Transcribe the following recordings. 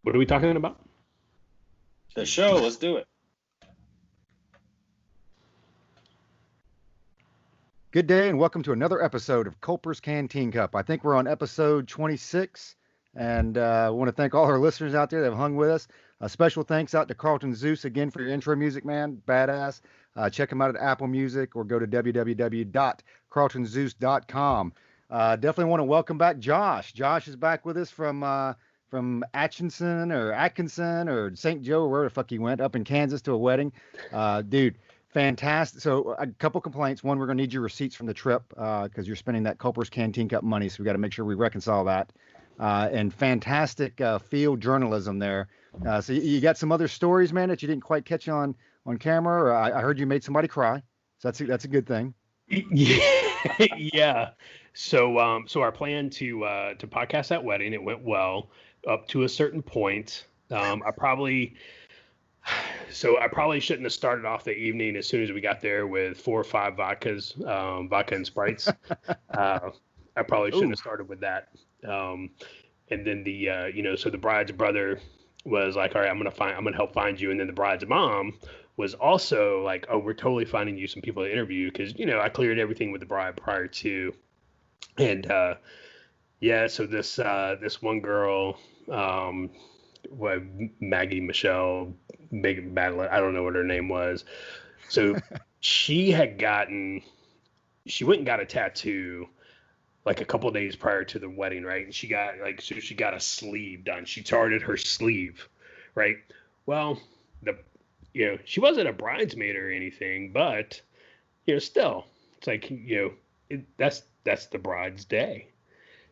What are we talking about? The show. Let's do it. Good day and welcome to another episode of Culper's Canteen Cup. I think we're on episode 26, and I want to thank all our listeners out there that have hung with us. A special thanks out to Carlton Zeus again for your intro music, man. Badass. Check him out at Apple Music or go to www.carltonzeus.com. Definitely want to welcome back Josh. Josh is back with us from Atchison or St. Joe or wherever the fuck he went, up in Kansas to a wedding. Dude. Fantastic. So a couple complaints. One, we're going to need your receipts from the trip because you're spending that Culper's Canteen Cup money. So we got to make sure we reconcile that. And fantastic field journalism there. So you got some other stories, man, that you didn't quite catch on camera. Or I heard you made somebody cry. So that's a good thing. Yeah. So our plan to podcast that wedding, it went well up to a certain point. I probably shouldn't have started off the evening as soon as we got there with 4 or 5 vodkas, vodka and Sprites. I probably shouldn't have started with that. And then so the bride's brother was like, all right, I'm gonna help find you. And then the bride's mom was also like, oh, we're totally finding you some people to interview because I cleared everything with the bride prior to. And so this one girl, Maggie Michelle Big Battle, I don't know what her name was. So she went and got a tattoo like a couple of days prior to the wedding, right? And she got a sleeve done. She charted her sleeve, right? Well, she wasn't a bridesmaid or anything, but still, it's like that's the bride's day.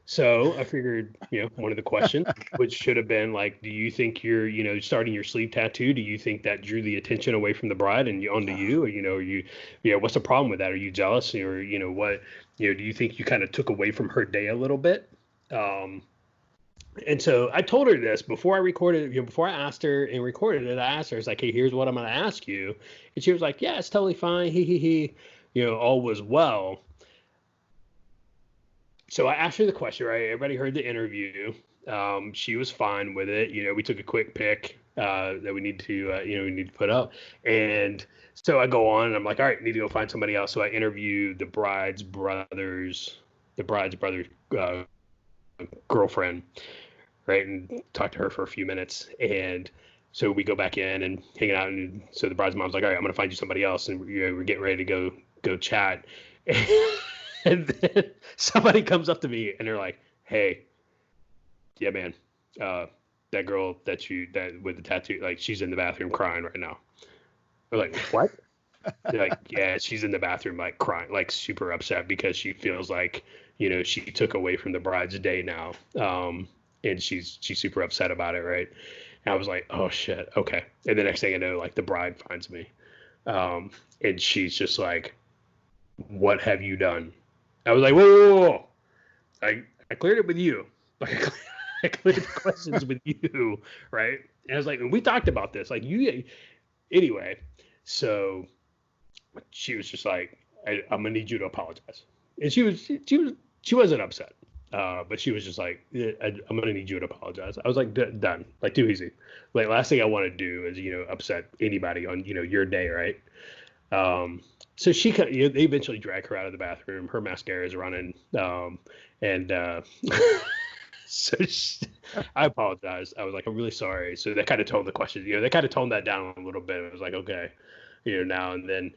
So I figured, one of the questions, which should have been like, do you think you're, starting your sleeve tattoo? Do you think that drew the attention away from the bride and onto you? Or, are you, what's the problem with that? Are you jealous? Or, what, do you think you kind of took away from her day a little bit? And so I told her this before I recorded, before I asked her and recorded it. I asked her, it's like, hey, here's what I'm going to ask you. And she was like, yeah, it's totally fine. All was well. So I asked her the question, right? Everybody heard the interview. She was fine with it. We took a quick pic that we need to put up. And so I go on and I'm like, all right, need to go find somebody else. So I interviewed the bride's brother's girlfriend, right? And talked to her for a few minutes. And so we go back in and hanging out. And so the bride's mom's like, all right, I'm going to find you somebody else. And we're getting ready to go chat. And then somebody comes up to me and they're like, hey, yeah, man, that girl that with the tattoo, like she's in the bathroom crying right now. We're like, what? They're like, yeah, she's in the bathroom, like crying, like super upset because she feels like, she took away from the bride's day now. And she's super upset about it. Right. And I was like, oh shit. Okay. And the next thing I know, like the bride finds me. And she's just like, what have you done? I was like, whoa. I cleared it with you. Like, I cleared the questions with you, right? And I was like, and we talked about this. Like, anyway. So she was just like, I'm gonna need you to apologize. And she wasn't upset, but she was just like, I'm gonna need you to apologize. I was like, done. Like, too easy. Like, last thing I want to do is upset anybody on your day, right? So they eventually drag her out of the bathroom. Her mascara is running. So I apologized. I was like, I'm really sorry. So they kind of toned the question, they kind of toned that down a little bit. It was like, okay, now and then.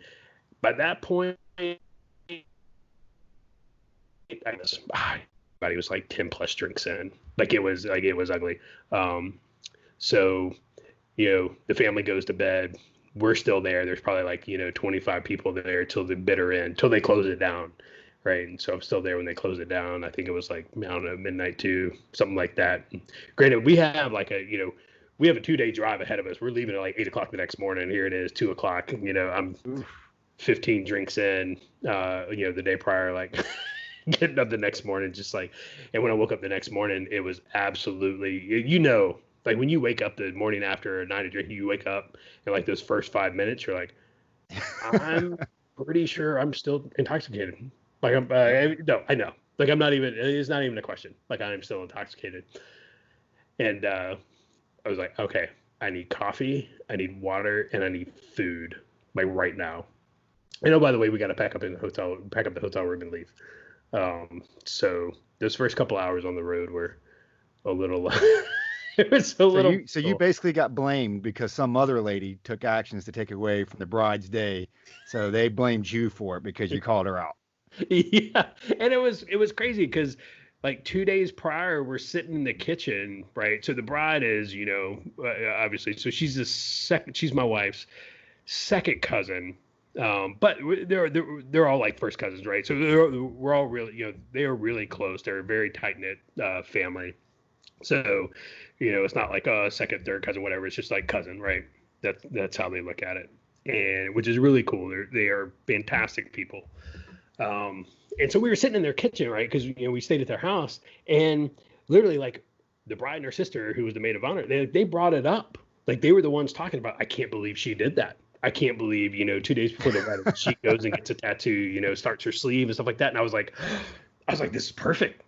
By that point, everybody was like 10 plus drinks in. Like it was ugly. So, the family goes to bed. We're still there. There's probably like, 25 people there till the bitter end, till they close it down. Right. And so I'm still there when they close it down. I think it was like, I don't know, midnight too, something like that. Granted, we have like a 2-day drive ahead of us. We're leaving at like 8:00 the next morning. Here it is, 2:00. I'm 15 drinks in, the day prior, like getting up the next morning, just like, and when I woke up the next morning, it was absolutely, like when you wake up the morning after a night of drinking, you wake up and like those first 5 minutes, you're like, I'm pretty sure I'm still intoxicated. Like no, I know. Like it's not even a question. Like I am still intoxicated. And I was like, okay, I need coffee, I need water, and I need food, like right now. And oh, by the way, we got to pack up the hotel room and leave. So those first couple hours on the road were a little, it was a little. So you basically got blamed because some other lady took actions to take away from the bride's day. So they blamed you for it because you called her out. Yeah, and it was crazy because like 2 days prior we're sitting in the kitchen, right? So the bride is, obviously, so she's my wife's second cousin, but they're all like first cousins, right? So we're all really, they are really close. They're a very tight knit family. So it's not like a second, third cousin, whatever. It's just like cousin, right? That's how they look at it, and which is really cool. They are fantastic people. And so we were sitting in their kitchen, right? Because we stayed at their house, and literally, like, the bride and her sister, who was the maid of honor, they brought it up. Like, they were the ones talking about, I can't believe she did that. I can't believe, 2 days before the wedding, she goes and gets a tattoo, starts her sleeve and stuff like that. And I was like, this is perfect.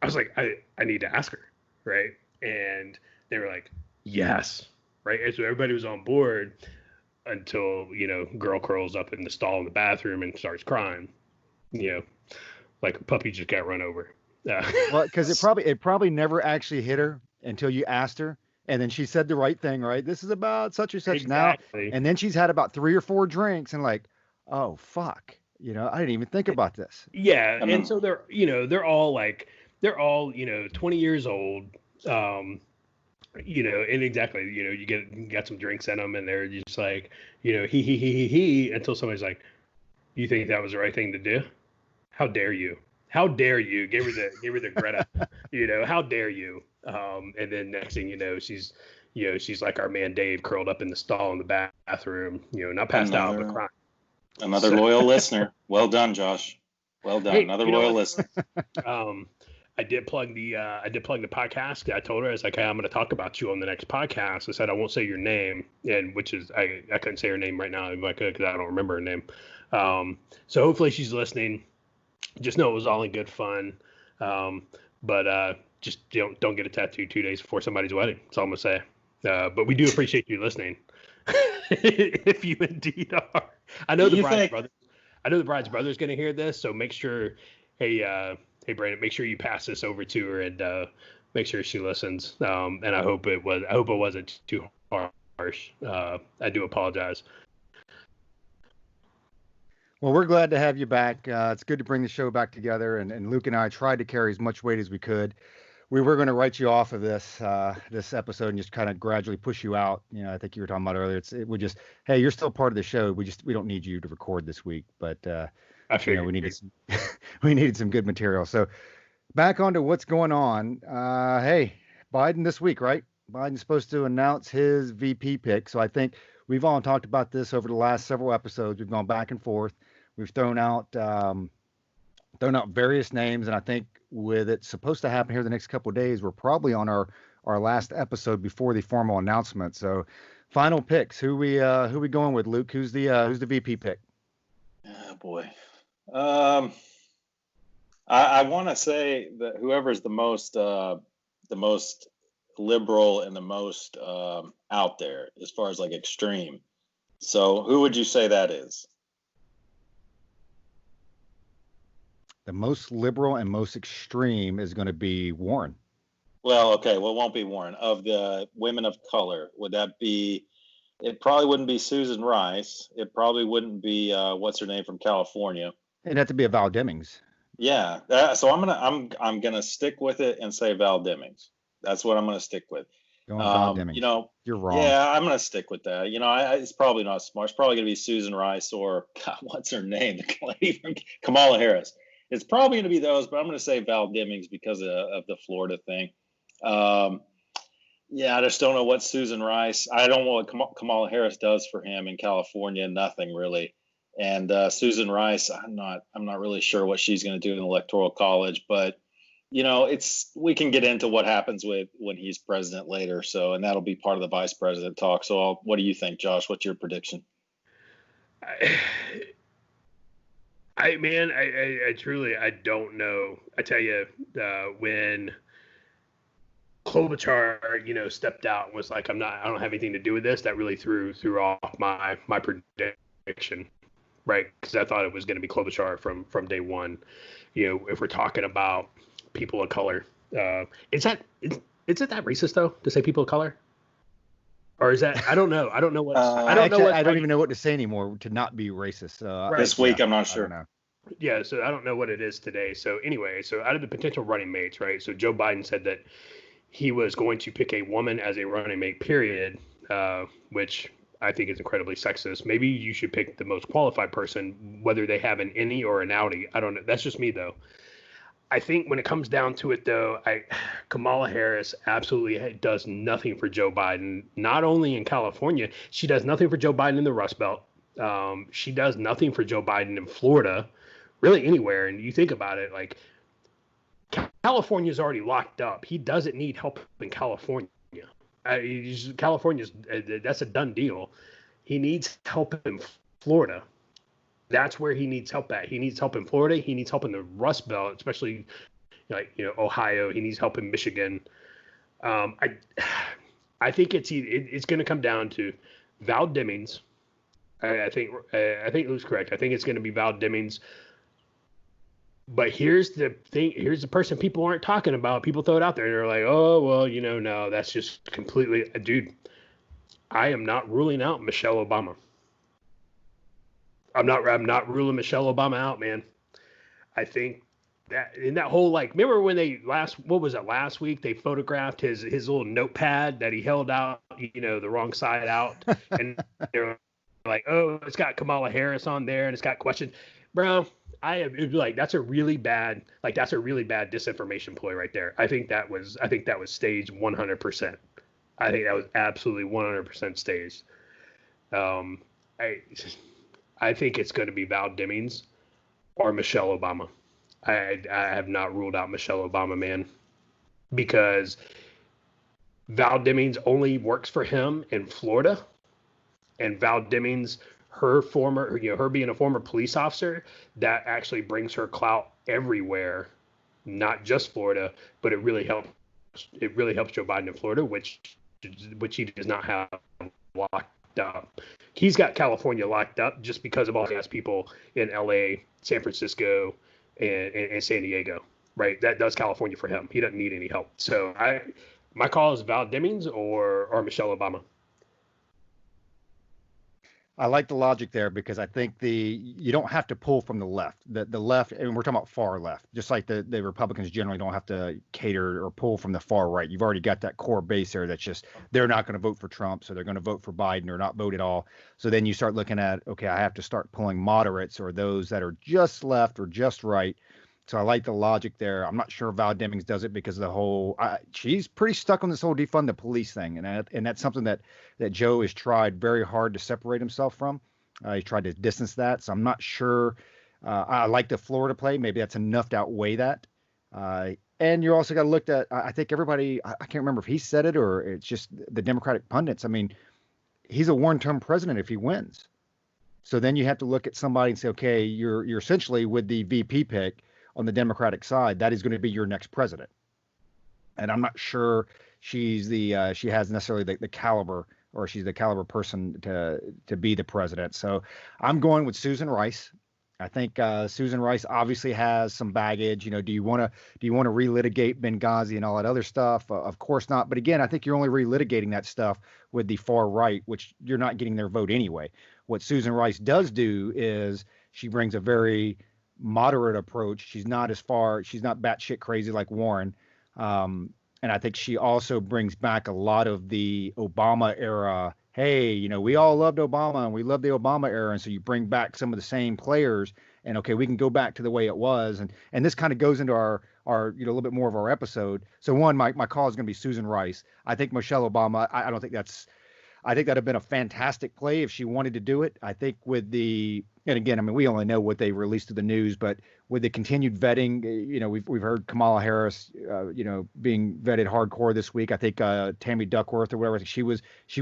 I was like, I need to ask her, right? And they were like, yes, right? And so everybody was on board until, girl curls up in the stall in the bathroom and starts crying. Like a puppy just got run over. Well, because it probably never actually hit her until you asked her, and then she said the right thing, right? This is about such and such exactly. now, and then she's had about 3 or 4 drinks, and like, oh fuck, I didn't even think about this. Yeah, and so they're all 20 years old, and exactly, you got some drinks in them, and they're just like, he, until somebody's like, you think that was the right thing to do? How dare you? How dare you? Gave her the Greta, how dare you? And then next thing you know, she's like our man Dave, curled up in the stall in the bathroom, not passed out, but crying. Another loyal listener. Well done, Josh. Well done. Hey, Another loyal listener. I did plug the podcast. I told her, I was like, hey, I'm going to talk about you on the next podcast. I said I won't say your name, and which is I couldn't say her name right now if I could because I don't remember her name. So hopefully she's listening. Just know it was all in good fun. But just don't get a tattoo 2 days before somebody's wedding. That's all I'm gonna say. But we do appreciate you listening. If you indeed are. I know the bride's brother is gonna hear this, so make sure. Hey Brandon, make sure you pass this over to her and make sure she listens. And I hope it wasn't too harsh. I do apologize. Well, we're glad to have you back. It's good to bring the show back together, and Luke and I tried to carry as much weight as we could. We were going to write you off of this episode and just kind of gradually push you out. I think you were talking about earlier. Hey, you're still part of the show. We don't need you to record this week, but I figured we needed some good material. So back onto what's going on. Hey, Biden this week, right? Biden's supposed to announce his VP pick. So I think we've all talked about this over the last several episodes. We've gone back and forth. We've thrown out various names, and I think with it supposed to happen here the next couple of days, we're probably on our last episode before the formal announcement. So, final picks. Who we going with, Luke? Who's the VP pick? Oh boy, I want to say that whoever's the most liberal and the most out there as far as like extreme. So, who would you say that is? The most liberal and most extreme is going to be Warren. Well, okay. Well, it won't be Warren. Of the women of color, would that be? It probably wouldn't be Susan Rice. It probably wouldn't be what's her name from California. It'd have to be a Val Demings. Yeah. So I'm gonna stick with it and say Val Demings. That's what I'm gonna stick with. Val Demings. You're wrong. Yeah, I'm gonna stick with that. It's probably not smart. It's probably gonna be Susan Rice or God, what's her name? The lady from Kamala Harris. It's probably going to be those, but I'm going to say Val Demings because of the Florida thing. Yeah, I just don't know what Susan Rice. I don't know what Kamala Harris does for him in California. Nothing really. And Susan Rice, I'm not really sure what she's going to do in the Electoral College. But we can get into what happens when he's president later. So, and that'll be part of the vice president talk. So, what do you think, Josh? What's your prediction? I truly, I don't know. I tell you, when Klobuchar, stepped out and was like, I don't have anything to do with this. That really threw off my prediction, right? Because I thought it was going to be Klobuchar from day one. If we're talking about people of color, is it that racist though to say people of color? Or is that, I don't know. I don't know what I don't know Actually, what I don't even know what to say anymore to not be racist. Right. This week, yeah, I'm not I sure. don't know. Yeah, so I don't know what it is today. So anyway, so out of the potential running mates, right? So Joe Biden said that he was going to pick a woman as a running mate, period, which I think is incredibly sexist. Maybe you should pick the most qualified person, whether they have an innie or an outie. I don't know. That's just me, though. I think when it comes down to it, though, Kamala Harris absolutely does nothing for Joe Biden. Not only in California, she does nothing for Joe Biden in the Rust Belt. She does nothing for Joe Biden in Florida, really anywhere. And you think about it, like California's already locked up. He doesn't need help in California. California's that's a done deal. He needs help in Florida. That's where he needs help at. He needs help in Florida. He needs help in the Rust Belt, especially Ohio. He needs help in Michigan. I think it's going to come down to Val Demings. I think it was correct. I think it's going to be Val Demings. But here's the thing. Here's the person people aren't talking about. People throw it out there and they're like, oh, well, no, that's just completely, dude. I am not ruling out Michelle Obama. I'm not ruling Michelle Obama out, man. I think that in that whole, like, remember when last week they photographed his little notepad that he held out, the wrong side out, and they're like, oh, it's got Kamala Harris on there and it's got questions, bro. It'd be like that's a really bad disinformation ploy right there. I think that was staged 100%. I think that was absolutely 100% staged. I think it's going to be Val Demings or Michelle Obama. I have not ruled out Michelle Obama, man, because Val Demings only works for him in Florida, and Val Demings, her being a former police officer, that actually brings her clout everywhere, not just Florida, but it really helps Joe Biden in Florida, which he does not have locked up. He's got California locked up just because of all the people in LA, San Francisco, and San Diego, right? That does California for him. He doesn't need any help. So my call is Val Demings or Michelle Obama. I like the logic there because I think you don't have to pull from the left. The left, and we're talking about far left, just like the Republicans generally don't have to cater or pull from the far right. You've already got that core base there that's just they're not going to vote for Trump, so they're going to vote for Biden or not vote at all. So then you start looking at, okay, I have to start pulling moderates or those that are just left or just right. So I like the logic there. I'm not sure Val Demings does it because of the whole. She's pretty stuck on this whole defund the police thing, and that's something that Joe has tried very hard to separate himself from. He tried to distance that. So I'm not sure. I like the Florida play. Maybe that's enough to outweigh that. And you also got to look at. I think everybody. I can't remember if he said it or it's just the Democratic pundits. I mean, he's a one-term president if he wins. So then you have to look at somebody and say, okay, you're essentially with the VP pick on the Democratic side, that is going to be your next president. And I'm not sure she has necessarily the caliber, or she's the caliber person to be the president. So I'm going with Susan Rice. I think Susan Rice obviously has some baggage. Do you want to relitigate Benghazi and all that other stuff? Of course not. But again, I think you're only relitigating that stuff with the far right, which you're not getting their vote anyway. What Susan Rice does do is she brings a very moderate approach. She's not batshit crazy like Warren. And I think she also brings back a lot of the Obama era. Hey, we all loved Obama and we loved the Obama era. And so you bring back some of the same players and okay, we can go back to the way it was. And this kind of goes into our a little bit more of our episode. So my call is going to be Susan Rice. I think Michelle Obama, I don't think I think that'd have been a fantastic play if she wanted to do it. I think and again, I mean, we only know what they released to the news, but with the continued vetting, we've heard Kamala Harris, being vetted hardcore this week. I think Tammy Duckworth or whatever, I think she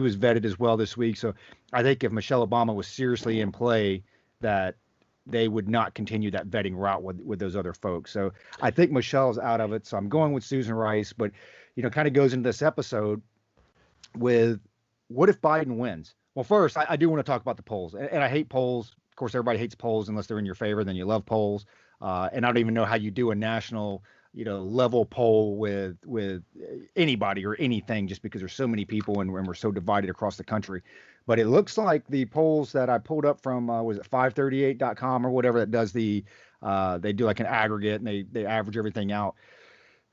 was vetted as well this week. So I think if Michelle Obama was seriously in play, that they would not continue that vetting route with those other folks. So I think Michelle's out of it. So I'm going with Susan Rice, but kind of goes into this episode with what if Biden wins? Well, first, I do want to talk about the polls, and I hate polls. Of course, everybody hates polls unless they're in your favor. Then you love polls, and I don't even know how you do a national, level poll with anybody or anything, just because there's so many people and we're so divided across the country. But it looks like the polls that I pulled up from was it 538.com or whatever that does they do like an aggregate and they average everything out.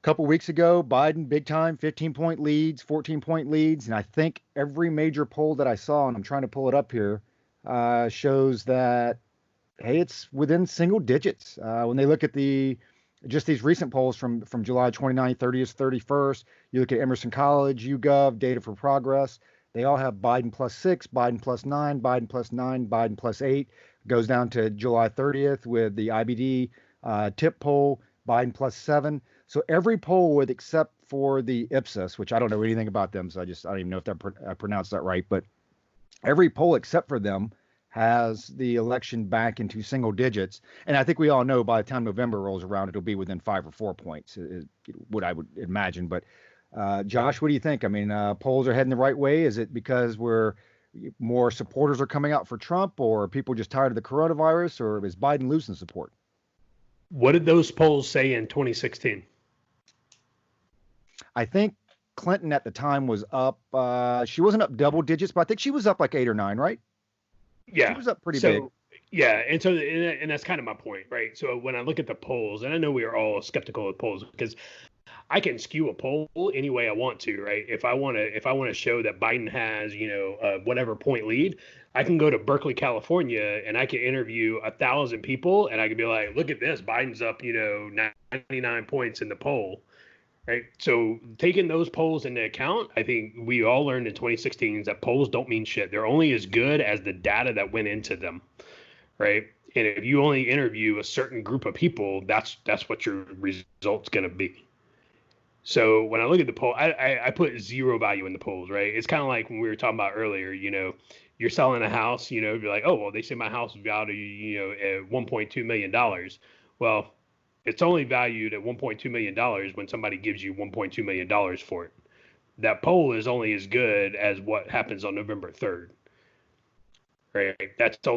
Couple weeks ago, Biden, big time, 15-point leads, 14-point leads. And I think every major poll that I saw, and I'm trying to pull it up here, shows that, hey, it's within single digits. When they look at just these recent polls from July 29th, 30th, 31st, you look at Emerson College, YouGov, Data for Progress, they all have Biden +6, Biden +9, Biden +9, Biden +8. Goes down to July 30th with the IBD tip poll, Biden +7. So every poll except for the Ipsos, which I don't know anything about them, so I don't even know if I pronounced that right, but every poll except for them has the election back into single digits. And I think we all know by the time November rolls around, it'll be within 5 or 4 points, is what I would imagine. But Josh, what do you think? I mean, polls are heading the right way. Is it because more supporters are coming out for Trump, or are people just tired of the coronavirus, or is Biden losing support? What did those polls say in 2016? I think Clinton at the time was up. She wasn't up double digits, but I think she was up like 8 or 9, right? Yeah, she was up pretty big. Yeah, and that's kind of my point, right? So when I look at the polls, and I know we are all skeptical of polls because I can skew a poll any way I want to, right? If I want to show that Biden has, whatever point lead, I can go to Berkeley, California, and I can interview 1,000 people, and I can be like, look at this, Biden's up, 99 points in the poll. Right. So taking those polls into account, I think we all learned in 2016 that polls don't mean shit. They're only as good as the data that went into them. Right. And if you only interview a certain group of people, that's what your result's going to be. So when I look at the poll, I put zero value in the polls. Right. It's kind of like when we were talking about earlier, you're selling a house, you're like, oh, well, they say my house is valued, at $1.2 million. Well, it's only valued at $1.2 million when somebody gives you $1.2 million for it. That poll is only as good as what happens on November 3rd. Right? That's the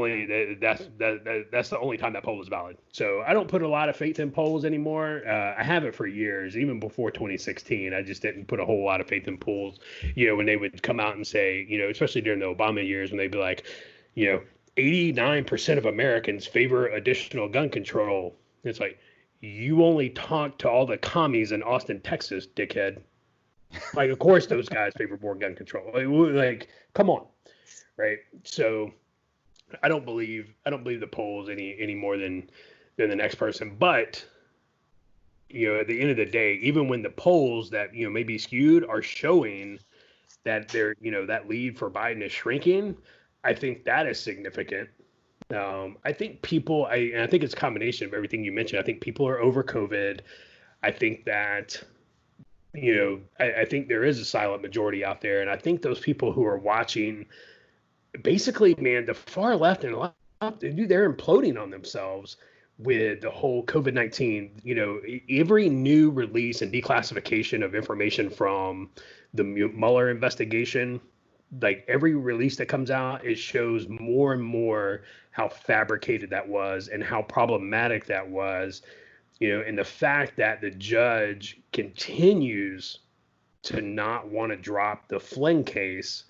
only time that poll is valid. So I don't put a lot of faith in polls anymore. I haven't for years, even before 2016. I just didn't put a whole lot of faith in polls. When they would come out and say, especially during the Obama years, when they'd be like, 89% of Americans favor additional gun control. It's like, you only talk to all the commies in Austin, Texas, dickhead. Like, of course those guys favor more gun control. Like, come on, right? So I don't believe the polls any more than the next person. But at the end of the day, even when the polls that may be skewed are showing that they're that lead for Biden is shrinking, I think that is significant. I think I think it's a combination of everything you mentioned. I think people are over COVID. I think that, I think there is a silent majority out there. And I think those people who are watching, basically, man, the far left and left, they're imploding on themselves with the whole COVID-19. Every new release and declassification of information from the Mueller investigation, like every release that comes out, it shows more and more how fabricated that was and how problematic that was, and the fact that the judge continues to not want to drop the Flynn case.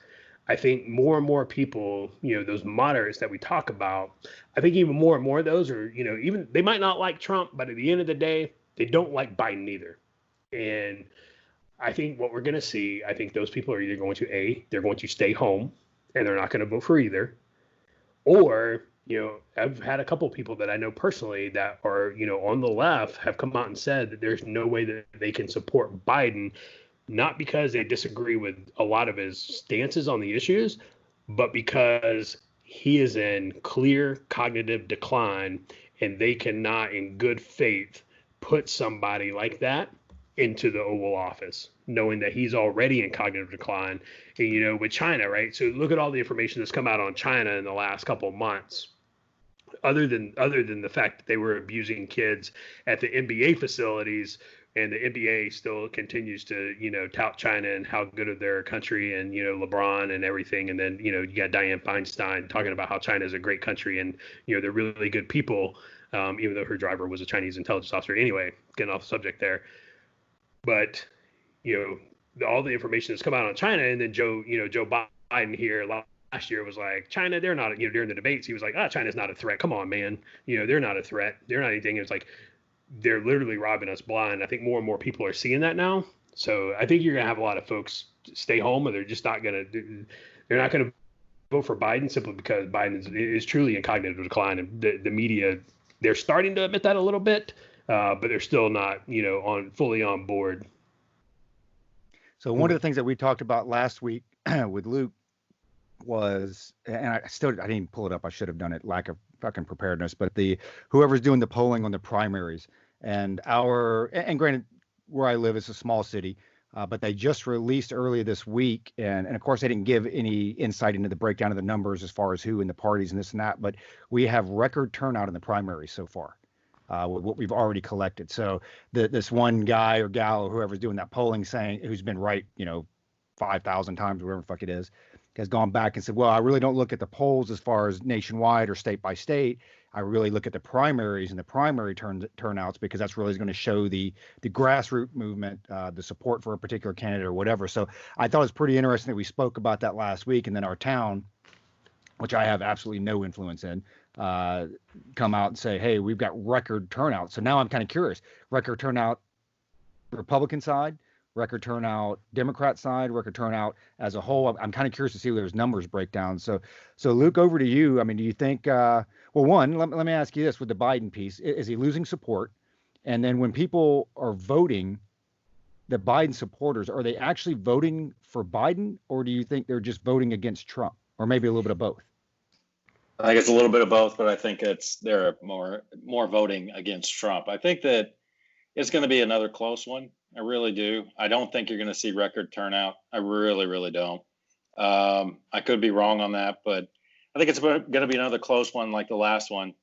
I think more and more people, those moderates that we talk about, I think even more and more of those are, even they might not like Trump, but at the end of the day, they don't like Biden either. And I think what we're going to see, I think those people are either going to, they're going to stay home and they're not going to vote for either. Or, I've had a couple of people that I know personally that are, on the left have come out and said that there's no way that they can support Biden, not because they disagree with a lot of his stances on the issues, but because he is in clear cognitive decline and they cannot in good faith put somebody like that into the Oval Office, knowing that he's already in cognitive decline. And, with China, right? So look at all the information that's come out on China in the last couple of months. Other than the fact that they were abusing kids at the NBA facilities and the NBA still continues to, tout China and how good of their country and, LeBron and everything. And then, you got Dianne Feinstein talking about how China is a great country and, they're really good people, even though her driver was a Chinese intelligence officer. Anyway, getting off the subject there. But, all the information that's come out on China, and then Joe Biden here last year was like, China, they're not, during the debates, he was like, China's not a threat. Come on, man. They're not a threat. They're not anything. It's like, they're literally robbing us blind. I think more and more people are seeing that now. So I think you're going to have a lot of folks stay home, or they're just not going to, they're not going to vote for Biden simply because Biden is truly in cognitive decline. And the media, they're starting to admit that a little bit, but they're still not, fully on board. So one of the things that we talked about last week with Luke was, and I didn't even pull it up. I should have done it. Lack of fucking preparedness. But whoever's doing the polling on the primaries, and granted, where I live is a small city, but they just released earlier this week, and of course they didn't give any insight into the breakdown of the numbers as far as who in the parties and this and that. But we have record turnout in the primaries so far. With what we've already collected. So this one guy or gal or whoever's doing that polling who's been right, 5,000 times, whatever the fuck it is, has gone back and said, well, I really don't look at the polls as far as nationwide or state by state. I really look at the primaries and the primary turnouts, because that's really going to show the grassroots movement, the support for a particular candidate or whatever. So I thought it was pretty interesting that we spoke about that last week, and then our town, which I have absolutely no influence in, come out and say, hey, we've got record turnout. So now I'm kind of curious. Record turnout Republican side, record turnout Democrat side, record turnout as a whole. I'm kind of curious to see where those numbers break down. So Luke, over to you. I mean, do you think, well, one, let me ask you this with the Biden piece. Is he losing support? And then when people are voting, the Biden supporters, are they actually voting for Biden, or do you think they're just voting against Trump, or maybe a little bit of both? I think it's a little bit of both, but I think they're more voting against Trump. I think that it's going to be another close one. I really do. I don't think you're going to see record turnout. I really, really don't. I could be wrong on that, but I think it's going to be another close one like the last one.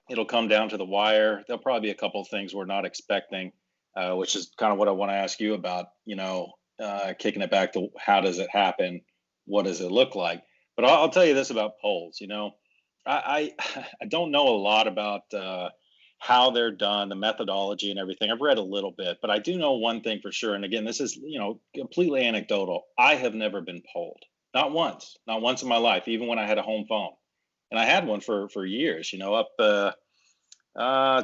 It'll come down to the wire. There'll probably be a couple of things we're not expecting, which is kind of what I want to ask you about, kicking it back to how does it happen? What does it look like? But I'll tell you this about polls, I don't know a lot about how they're done, the methodology and everything. I've read a little bit, but I do know one thing for sure. And again, this is, completely anecdotal. I have never been polled. Not once in my life, even when I had a home phone. And I had one for years, up, I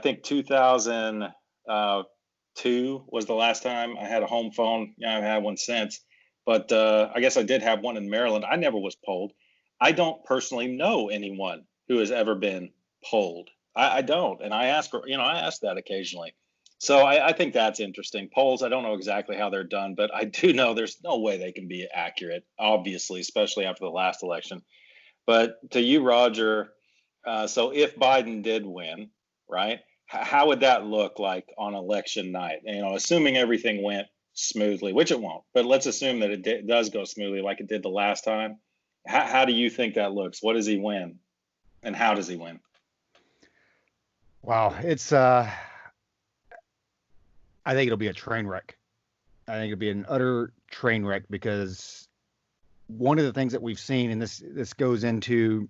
think 2002 was the last time I had a home phone. Yeah, I've had one since. But I guess I did have one in Maryland. I never was polled. I don't personally know anyone who has ever been polled. I don't. And I ask that occasionally. So I think that's interesting. Polls, I don't know exactly how they're done, but I do know there's no way they can be accurate, obviously, especially after the last election. But to you, Roger, so if Biden did win, right, how would that look like on election night? Assuming everything went smoothly, which it won't, but let's assume that it does go smoothly like it did the last time. How do you think that looks? What does he win, and how does he win? Wow, it's I think it'll be a train wreck. I think it'll be an utter train wreck, because one of the things that we've seen, and this goes into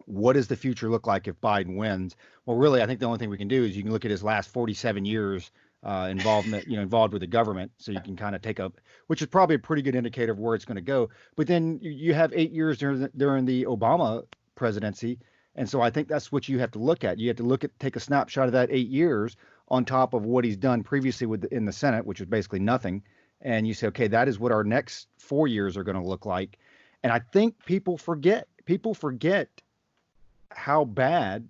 what does the future look like if Biden wins? Well, really, I think the only thing we can do is you can look at his last 47 years involved with the government, so you can kind of which is probably a pretty good indicator of where it's going to go. But then you have 8 years during the Obama presidency, and so I think that's what you have to look at. You have to take a snapshot of that 8 years on top of what he's done previously in the Senate, which was basically nothing, and you say, okay, that is what our next 4 years are going to look like. And I think people forget how bad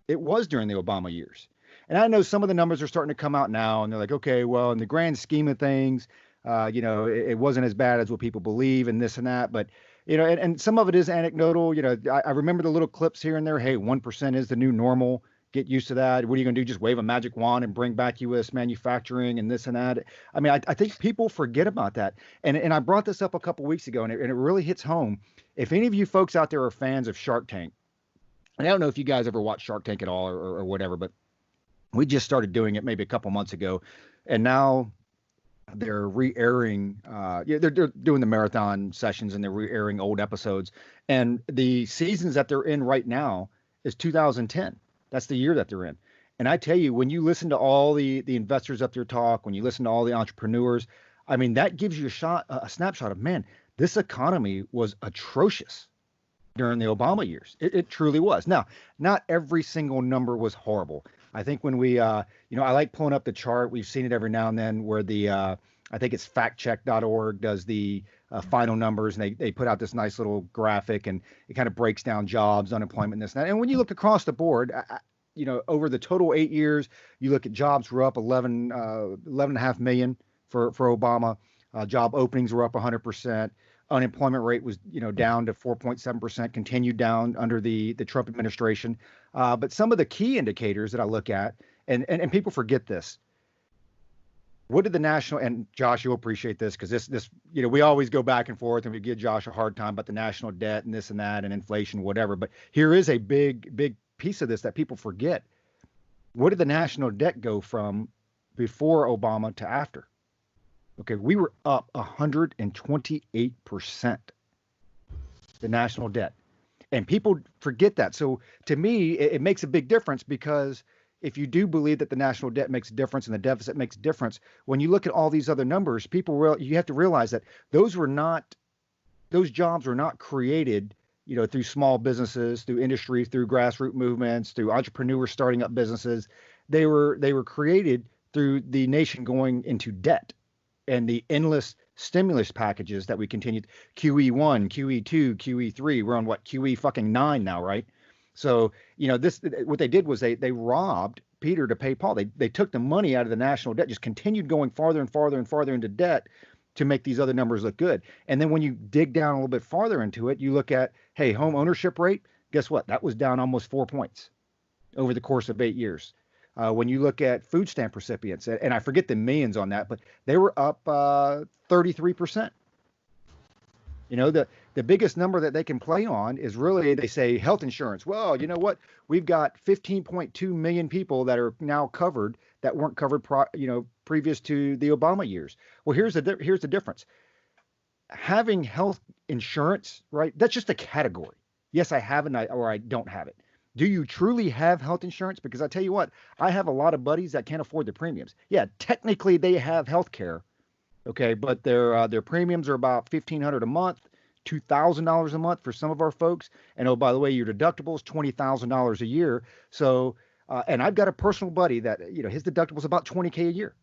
it was during the Obama years. And I know some of the numbers are starting to come out now, and they're like, okay, well, in the grand scheme of things, it wasn't as bad as what people believe and this and that. But, and some of it is anecdotal. I remember the little clips here and there. Hey, 1% is the new normal. Get used to that. What are you going to do? Just wave a magic wand and bring back U.S. manufacturing and this and that? I mean, I think people forget about that. And I brought this up a couple weeks ago, and it really hits home. If any of you folks out there are fans of Shark Tank, and I don't know if you guys ever watch Shark Tank at all or whatever, but We just started doing it maybe a couple months ago, and now they're re-airing. They're doing the marathon sessions and they're re-airing old episodes. And the seasons that they're in right now is 2010. That's the year that they're in. And I tell you, when you listen to all the investors up there talk, when you listen to all the entrepreneurs, I mean, that gives you a snapshot of, man, this economy was atrocious during the Obama years. It truly was. Now, not every single number was horrible. I think when we, I like pulling up the chart. We've seen it every now and then where I think it's factcheck.org does the final numbers, and they put out this nice little graphic, and it kind of breaks down jobs, unemployment, this and that. And when you look across the board, over the total 8 years, you look at jobs were up 11.5 million for Obama. Job openings were up 100%. Unemployment rate was, down to 4.7%, continued down under the Trump administration. But some of the key indicators that I look at, and people forget this. What did the national, and Josh, you'll appreciate this because this, we always go back and forth and we give Josh a hard time about the national debt and this and that and inflation, whatever. But here is a big piece of this that people forget. What did the national debt go from before Obama to after? Okay, we were up 128%, the national debt. And people forget that. So to me, it makes a big difference because if you do believe that the national debt makes a difference and the deficit makes a difference, when you look at all these other numbers, you have to realize that those jobs were not created, through small businesses, through industry, through grassroots movements, through entrepreneurs starting up businesses. They were created through the nation going into debt and the endless stimulus packages that we continued. QE1, QE2, QE3. We're on QE fucking 9 now, right? So, what they did was they robbed Peter to pay Paul. They took the money out of the national debt, just continued going farther and farther and farther into debt to make these other numbers look good. And then when you dig down a little bit farther into it, you look at, hey, home ownership rate, guess what? That was down almost 4 points over the course of 8 years. When you look at food stamp recipients, and I forget the millions on that, but they were up 33%. The biggest number that they can play on is really, they say health insurance. Well, you know what? We've got 15.2 million people that are now covered that weren't covered, previous to the Obama years. Well, here's the difference. Having health insurance, right? That's just a category. Yes, I have it or I don't have it. Do you truly have health insurance? Because I tell you what, I have a lot of buddies that can't afford the premiums. Yeah, technically they have health care, okay, but their premiums are about $1,500 a month, $2,000 a month for some of our folks. And oh, by the way, your deductible is $20,000 a year. So, and I've got a personal buddy that his deductible is about $20K a year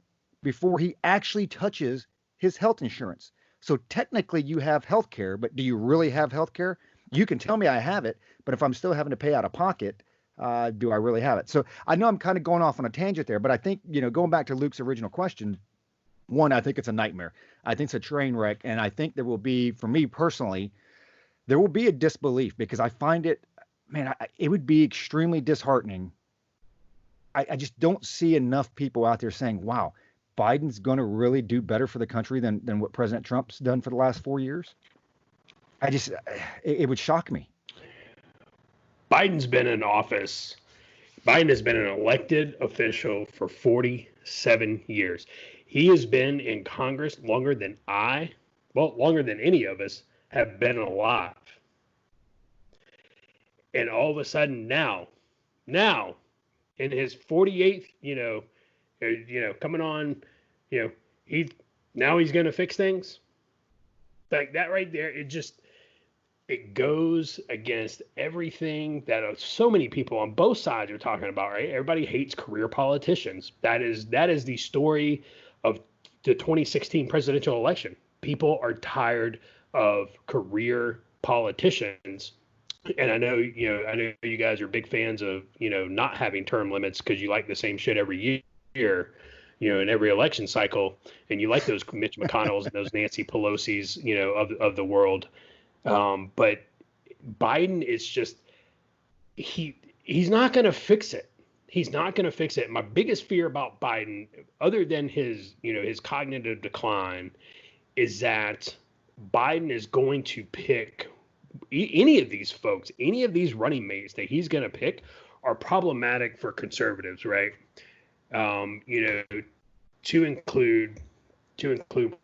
before he actually touches his health insurance. So technically you have health care, but do you really have health care? You can tell me I have it, but if I'm still having to pay out of pocket, do I really have it? So I know I'm kind of going off on a tangent there, but I think, going back to Luke's original question, one, I think it's a nightmare. I think it's a train wreck. And I think there will be, for me personally, there will be a disbelief because I find it, man, it would be extremely disheartening. I just don't see enough people out there saying, wow, Biden's going to really do better for the country than what President Trump's done for the last 4 years. It would shock me. Biden's been in office. Biden has been an elected official for 47 years. He has been in Congress longer than longer than any of us have been alive. And all of a sudden now, in his 48th, coming on, he's going to fix things. Like that right there, it goes against everything that so many people on both sides are talking about, right? Everybody hates career politicians. That is the story of the 2016 presidential election. People are tired of career politicians. And I know you guys are big fans of, not having term limits because you like the same shit every year, in every election cycle. And you like those Mitch McConnells and those Nancy Pelosi's, of the world. But Biden is just, he's not going to fix it. He's not going to fix it. My biggest fear about Biden, other than his cognitive decline, is that Biden is going to pick any of these folks, any of these running mates that he's going to pick are problematic for conservatives, right? You know, to include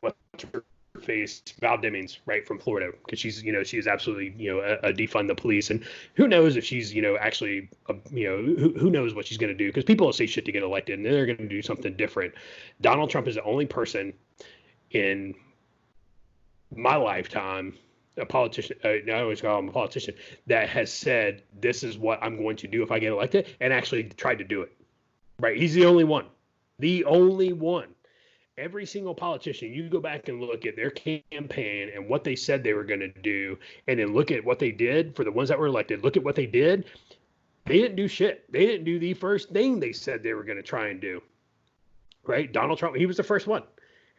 what's her face, Val Demings, right, from Florida, because she's, she is absolutely, a defund the police, and who knows if she's, actually, who knows what she's going to do, because people will say shit to get elected, and they're going to do something different. Donald Trump is the only person in my lifetime, a politician, I always call him a politician, that has said, this is what I'm going to do if I get elected, and actually tried to do it. Right? He's the only one. The only one. Every single politician, you go back and look at their campaign and what they said they were going to do, and then look at what they did for the ones that were elected. Look at what they did. They didn't do shit. They didn't do the first thing they said they were going to try and do. Right? Donald Trump, he was the first one.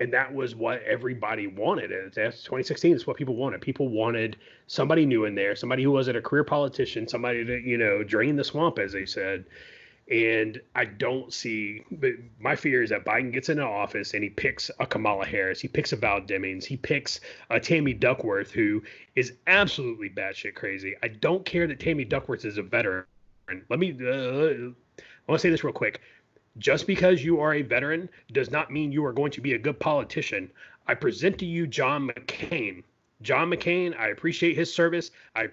And that was what everybody wanted. That's 2016 is what people wanted. People wanted somebody new in there, somebody who wasn't a career politician, somebody to, drain the swamp, as they said. And I don't see, but my fear is that Biden gets into office and he picks a Kamala Harris, he picks a Val Demings, he picks a Tammy Duckworth, who is absolutely batshit crazy. I don't care that Tammy Duckworth is a veteran. I want to say this real quick. Just because you are a veteran does not mean you are going to be a good politician. I present to you John McCain. John McCain, I appreciate his service. I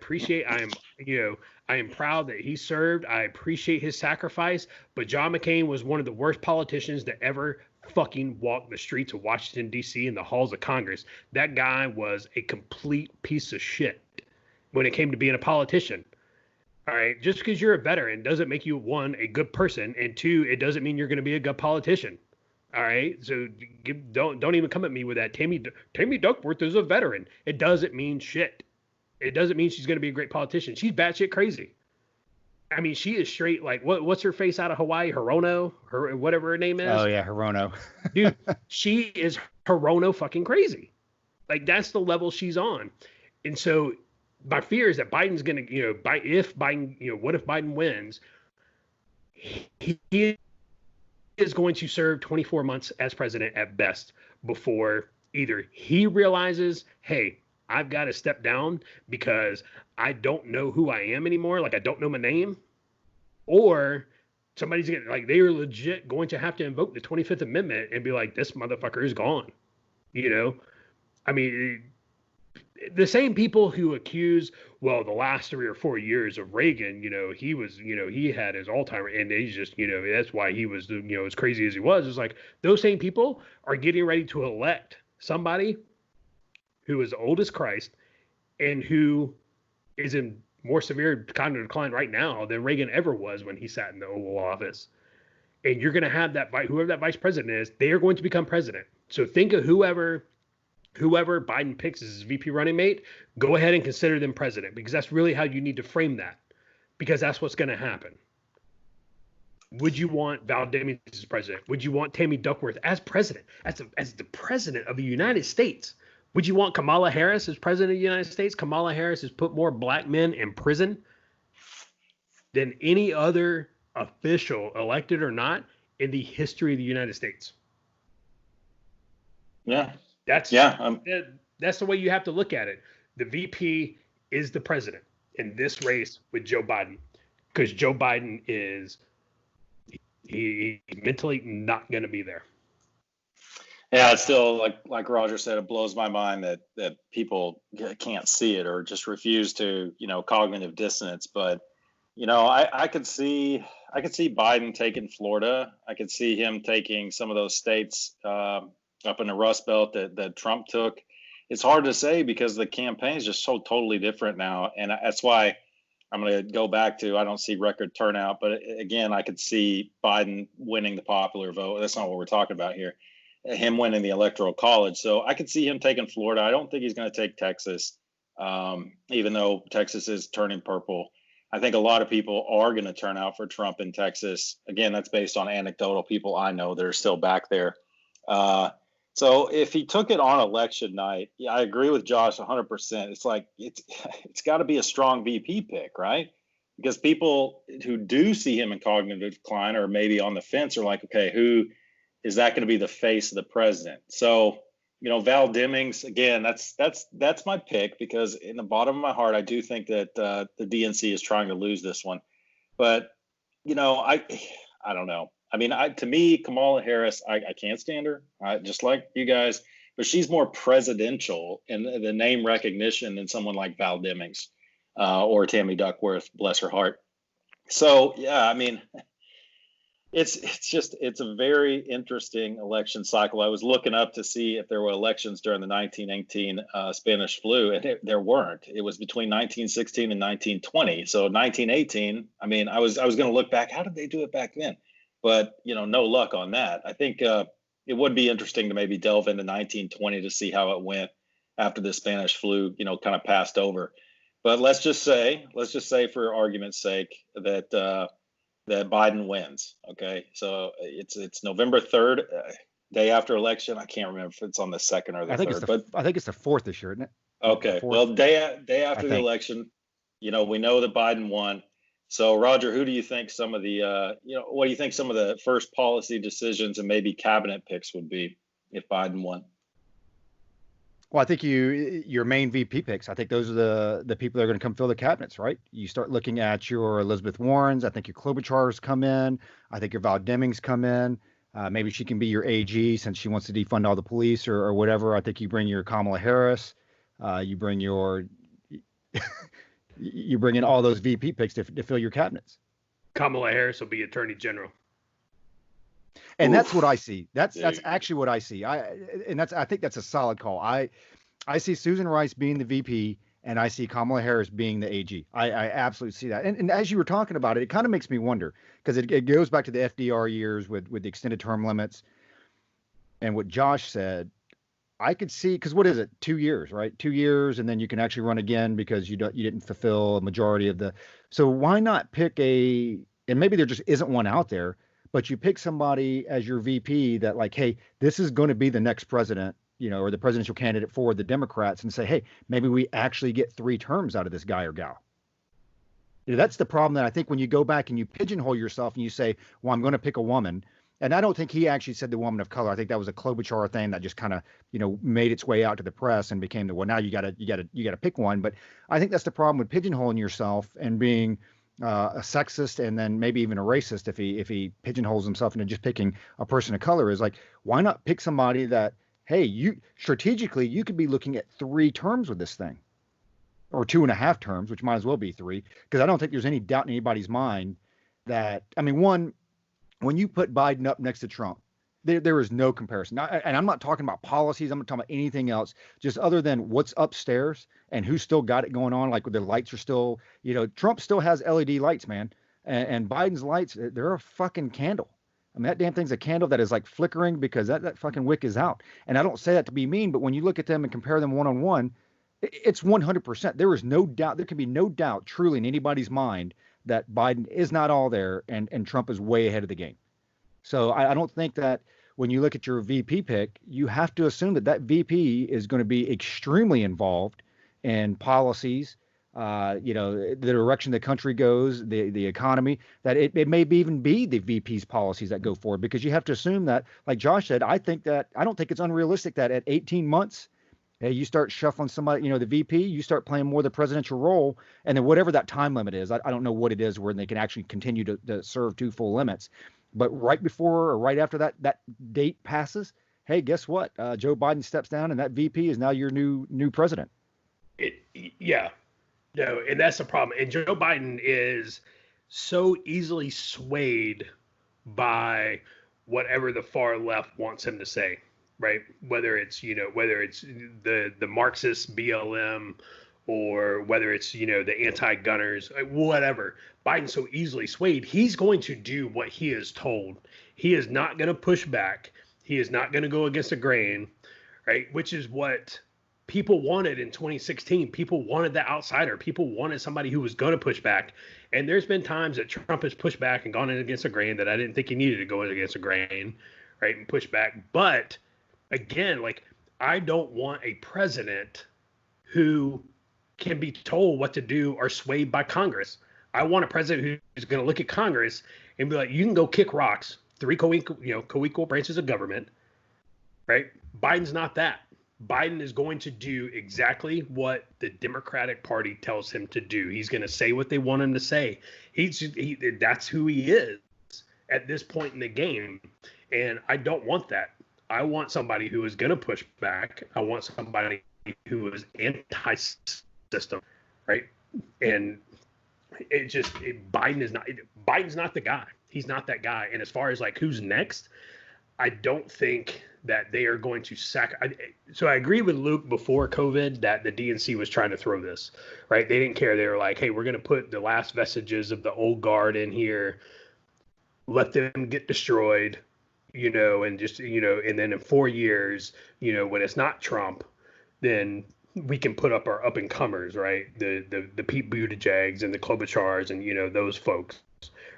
am proud that he served. I appreciate his sacrifice. But John McCain was one of the worst politicians to ever fucking walk the streets of Washington, D.C. and the halls of Congress. That guy was a complete piece of shit when it came to being a politician. All right, just because you're a veteran doesn't make you, one, a good person, and two, it doesn't mean you're going to be a good politician. All right, so don't even come at me with that. Tammy Duckworth is a veteran. It doesn't mean shit. It doesn't mean she's going to be a great politician. She's batshit crazy. I mean, she is straight like what's her face out of Hawaii? Hirono, whatever her name is. Oh yeah, Hirono. Dude, she is Hirono fucking crazy. Like that's the level she's on, and so. My fear is that Biden's going to, if Biden, what if Biden wins? He is going to serve 24 months as president at best before either he realizes, hey, I've got to step down because I don't know who I am anymore. Like I don't know my name, or somebody's going to, like, they are legit going to have to invoke the 25th Amendment and be like, this motherfucker is gone. I mean, the same people who accuse, well, the last 3 or 4 years of Reagan, he was, he had his Alzheimer's, and they just, that's why he was, as crazy as he was. It's like those same people are getting ready to elect somebody who is old as Christ and who is in more severe cognitive decline right now than Reagan ever was when he sat in the Oval Office. And you're going to have whoever that vice president is, they are going to become president. So think of whoever Biden picks as his VP running mate, go ahead and consider them president, because that's really how you need to frame that, because that's what's going to happen. Would you want Val Demings as president? Would you want Tammy Duckworth as president, as the president of the United States? Would you want Kamala Harris as president of the United States? Kamala Harris has put more black men in prison than any other official, elected or not, in the history of the United States. Yeah. That's the way you have to look at it. The VP is the president in this race with Joe Biden, because Joe Biden is he mentally not going to be there. Yeah, it's still like Roger said, it blows my mind that people can't see it or just refuse to, cognitive dissonance. But I could see Biden taking Florida. I could see him taking some of those states up in the Rust Belt that Trump took. It's hard to say because the campaign is just so totally different now. And that's why I'm going to go back to, I don't see record turnout, but again, I could see Biden winning the popular vote. That's not what we're talking about here. Him winning the Electoral College. So I could see him taking Florida. I don't think he's going to take Texas, even though Texas is turning purple. I think a lot of people are going to turn out for Trump in Texas. Again, that's based on anecdotal people I know that are still back there. So if he took it on election night, yeah, I agree with Josh 100%. It's like it's got to be a strong VP pick, right? Because people who do see him in cognitive decline or maybe on the fence are like, okay, who is that going to be the face of the president? So, Val Demings, again, that's my pick, because in the bottom of my heart, I do think that the DNC is trying to lose this one. But, I don't know. I mean, to me, Kamala Harris, I can't stand her, just like you guys, but she's more presidential in the name recognition than someone like Val Demings or Tammy Duckworth, bless her heart. So yeah, I mean, it's a very interesting election cycle. I was looking up to see if there were elections during the 1918 Spanish flu, and there weren't. It was between 1916 and 1920. So 1918, I mean, I was going to look back. How did they do it back then? But no luck on that. I think it would be interesting to maybe delve into 1920 to see how it went after the Spanish flu, kind of passed over. But let's just say for argument's sake that that Biden wins. Okay, so it's November 3rd, day after election. I can't remember if it's on the 2nd or the 3rd, but I think it's the 4th this year, isn't it? Okay, well, day after the election, we know that Biden won. So, Roger, who do you think some of the, what do you think some of the first policy decisions and maybe cabinet picks would be if Biden won? Well, I think your main VP picks, I think those are the people that are going to come fill the cabinets, right? You start looking at your Elizabeth Warrens. I think your Klobuchars come in. I think your Val Demings come in. Maybe she can be your AG since she wants to defund all the police or whatever. I think you bring your Kamala Harris. You bring in all those VP picks to fill your cabinets. Kamala Harris will be Attorney General. And that's what I see. That's actually what I see. I think that's a solid call. I see Susan Rice being the VP, and I see Kamala Harris being the AG. I absolutely see that. And as you were talking about it, it kind of makes me wonder because it goes back to the FDR years with the extended term limits, and what Josh said. I could see, because what is it? 2 years, right? 2 years, and then you can actually run again because you didn't fulfill a majority of the. So why not pick and maybe there just isn't one out there, but you pick somebody as your VP that like, hey, this is going to be the next president, or the presidential candidate for the Democrats, and say, hey, maybe we actually get 3 terms out of this guy or gal. That's the problem that I think when you go back and you pigeonhole yourself and you say, well, I'm going to pick a woman. And I don't think he actually said the woman of color. I think that was a Klobuchar thing that just kind of, made its way out to the press and became now you got to pick one. But I think that's the problem with pigeonholing yourself and being a sexist and then maybe even a racist if he pigeonholes himself into just picking a person of color is like, why not pick somebody that, hey, you strategically you could be looking at 3 terms with this thing, or 2.5 terms, which might as well be 3, because I don't think there's any doubt in anybody's mind that, I mean, one. When you put Biden up next to Trump, there is no comparison. And I'm not talking about policies. I'm not talking about anything else, just other than what's upstairs and who's still got it going on. Like the lights are still, Trump still has LED lights, man. And Biden's lights, they're a fucking candle. I mean, that damn thing's a candle that is like flickering because that fucking wick is out. And I don't say that to be mean, but when you look at them and compare them one-on-one, it's 100%. There is no doubt. There can be no doubt truly in anybody's mind that Biden is not all there and Trump is way ahead of the game. So I don't think that when you look at your VP pick, you have to assume that VP is going to be extremely involved in policies, the direction the country goes, the economy, that it may even be the VP's policies that go forward, because you have to assume that, like Josh said, I don't think it's unrealistic that at 18 months, hey, you start shuffling somebody, the VP, you start playing more the presidential role, and then whatever that time limit is, I don't know what it is where they can actually continue to serve 2 full limits. But right before or right after that date passes, hey, guess what? Joe Biden steps down, and that VP is now your new president. Yeah. No, and that's the problem. And Joe Biden is so easily swayed by whatever the far left wants him to say. Right, whether it's the Marxist BLM or whether it's the anti-gunners, whatever. Biden's so easily swayed. He's going to do what he is told. He is not going to push back. He is not going to go against the grain, right? Which is what people wanted in 2016. People wanted the outsider. People wanted somebody who was going to push back. And there's been times that Trump has pushed back and gone in against the grain that I didn't think he needed to go in against the grain, right, and push back. But again, like, I don't want a president who can be told what to do or swayed by Congress. I want a president who's going to look at Congress and be like, you can go kick rocks, 3 co-equal branches of government, right? Biden's not that. Biden is going to do exactly what the Democratic Party tells him to do. He's going to say what they want him to say. That's who he is. at this point in the game. And I don't want that. I want somebody who is going to push back. I want somebody who is anti-system, right? And Biden's not the guy. He's not that guy. And as far as like who's next, I don't think that they are going to so I agree with Luke before COVID that the DNC was trying to throw this, right? They didn't care. They were like, hey, we're going to put the last vestiges of the old guard in here, let them get destroyed, and just, and then in 4 years, when it's not Trump, then we can put up our up and comers, right? The Pete Buttigiegs and the Klobuchars and, those folks.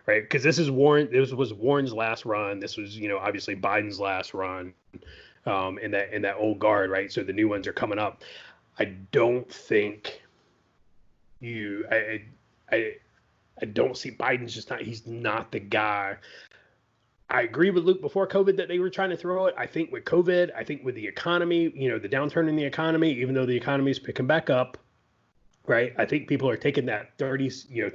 Right, because this was Warren's last run. This was, obviously Biden's last run, in that old guard, right? So the new ones are coming up. I don't think I don't see Biden's he's not the guy. I agree with Luke before COVID that they were trying to throw it. I think with COVID, I think with the economy, the downturn in the economy, even though the economy is picking back up. Right. I think people are taking that 33% or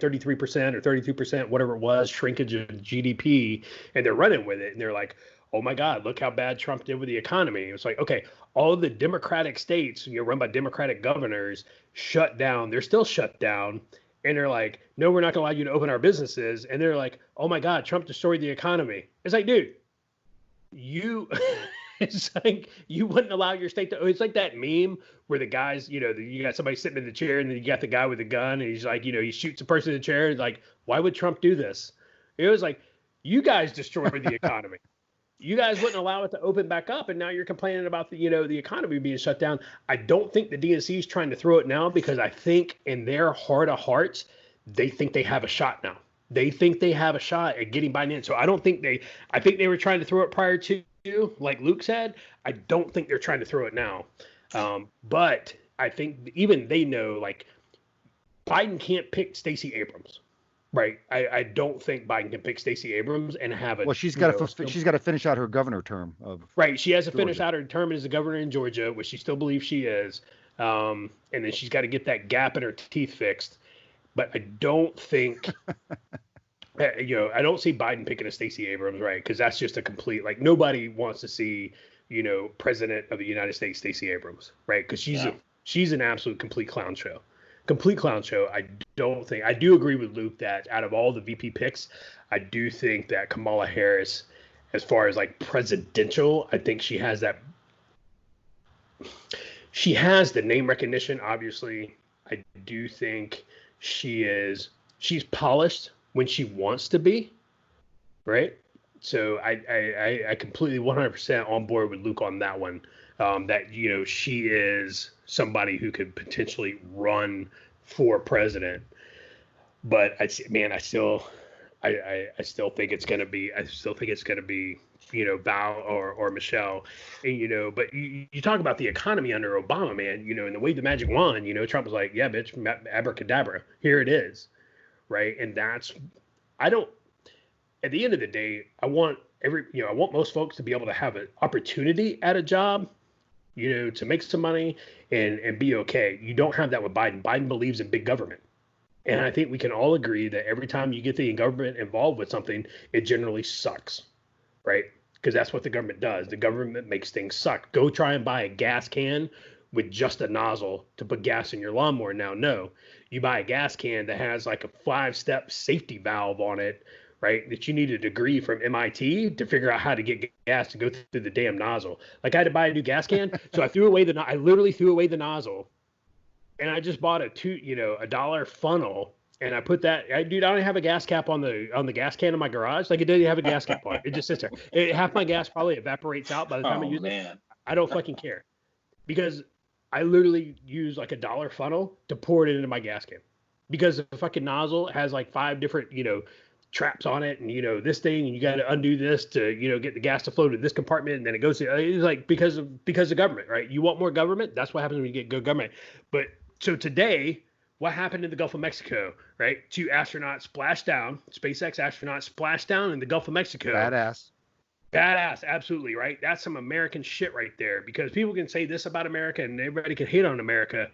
32%, whatever it was, shrinkage of GDP, and they're running with it. And they're like, oh, my God, look how bad Trump did with the economy. It's like, OK, all of the Democratic states, run by Democratic governors shut down. They're still shut down. And they're like, no, we're not going to allow you to open our businesses. And they're like, oh, my God, Trump destroyed the economy. It's like, dude, it's like you wouldn't allow your state to. It's like that meme where the guys, you got somebody sitting in the chair and then you got the guy with the gun and he's like, he shoots the person in the chair. And like, why would Trump do this? It was like, you guys destroyed the economy. You guys wouldn't allow it to open back up. And now you're complaining about the economy being shut down. I don't think the DNC is trying to throw it now because I think in their heart of hearts, they think they have a shot now. They think they have a shot at getting Biden in. So I think they were trying to throw it prior to, like Luke said. I don't think they're trying to throw it now. But I think even they know, like, Biden can't pick Stacey Abrams, right? I don't think Biden can pick Stacey Abrams and have it. Well, she's got to finish out her governor term of. Right, she has to finish out her term as a governor in Georgia, which she still believes she is, and then she's got to get that gap in her teeth fixed. But I don't think. I don't see Biden picking a Stacey Abrams, right? Because that's just a complete, like, nobody wants to see, President of the United States, Stacey Abrams, right? Because she's an absolute complete clown show. I do agree with Luke that out of all the VP picks, I do think that Kamala Harris, as far as like presidential, I think she has the name recognition. Obviously, I do think she's polished when she wants to be, right? So I completely 100% on board with Luke on that one. That she is somebody who could potentially run for president, but I still think it's gonna be Val or Michelle, and but you talk about the economy under Obama, man, and the wave the magic wand, Trump was like, yeah, bitch, abracadabra, here it is. Right. And at the end of the day, I want most folks to be able to have an opportunity at a job, to make some money and be okay. You don't have that with Biden. Biden believes in big government. And I think we can all agree that every time you get the government involved with something, it generally sucks. Right. Because that's what the government does. The government makes things suck. Go try and buy a gas can with just a nozzle to put gas in your lawnmower. Now, no, you buy a gas can that has like a 5-step safety valve on it, right? That you need a degree from MIT to figure out how to get gas to go through the damn nozzle. Like I had to buy a new gas can. So I literally threw away the nozzle and I just bought $1 funnel. And I put that, I don't have a gas cap on the gas can in my garage. Like it doesn't have a gas cap on it. It just sits there. Half my gas probably evaporates out by the time I use it. I don't fucking care because I literally use like $1 funnel to pour it into my gas can because the fucking nozzle has like 5 different, traps on it. And, this thing, and you got to undo this to, get the gas to flow to this compartment. And then it goes to, it's like because of government, right? You want more government. That's what happens when you get good government. But so today, what happened in the Gulf of Mexico, right? 2 astronauts splashed down, SpaceX astronauts splashed down in the Gulf of Mexico. Badass, absolutely, right? That's some American shit right there because people can say this about America and everybody can hate on America.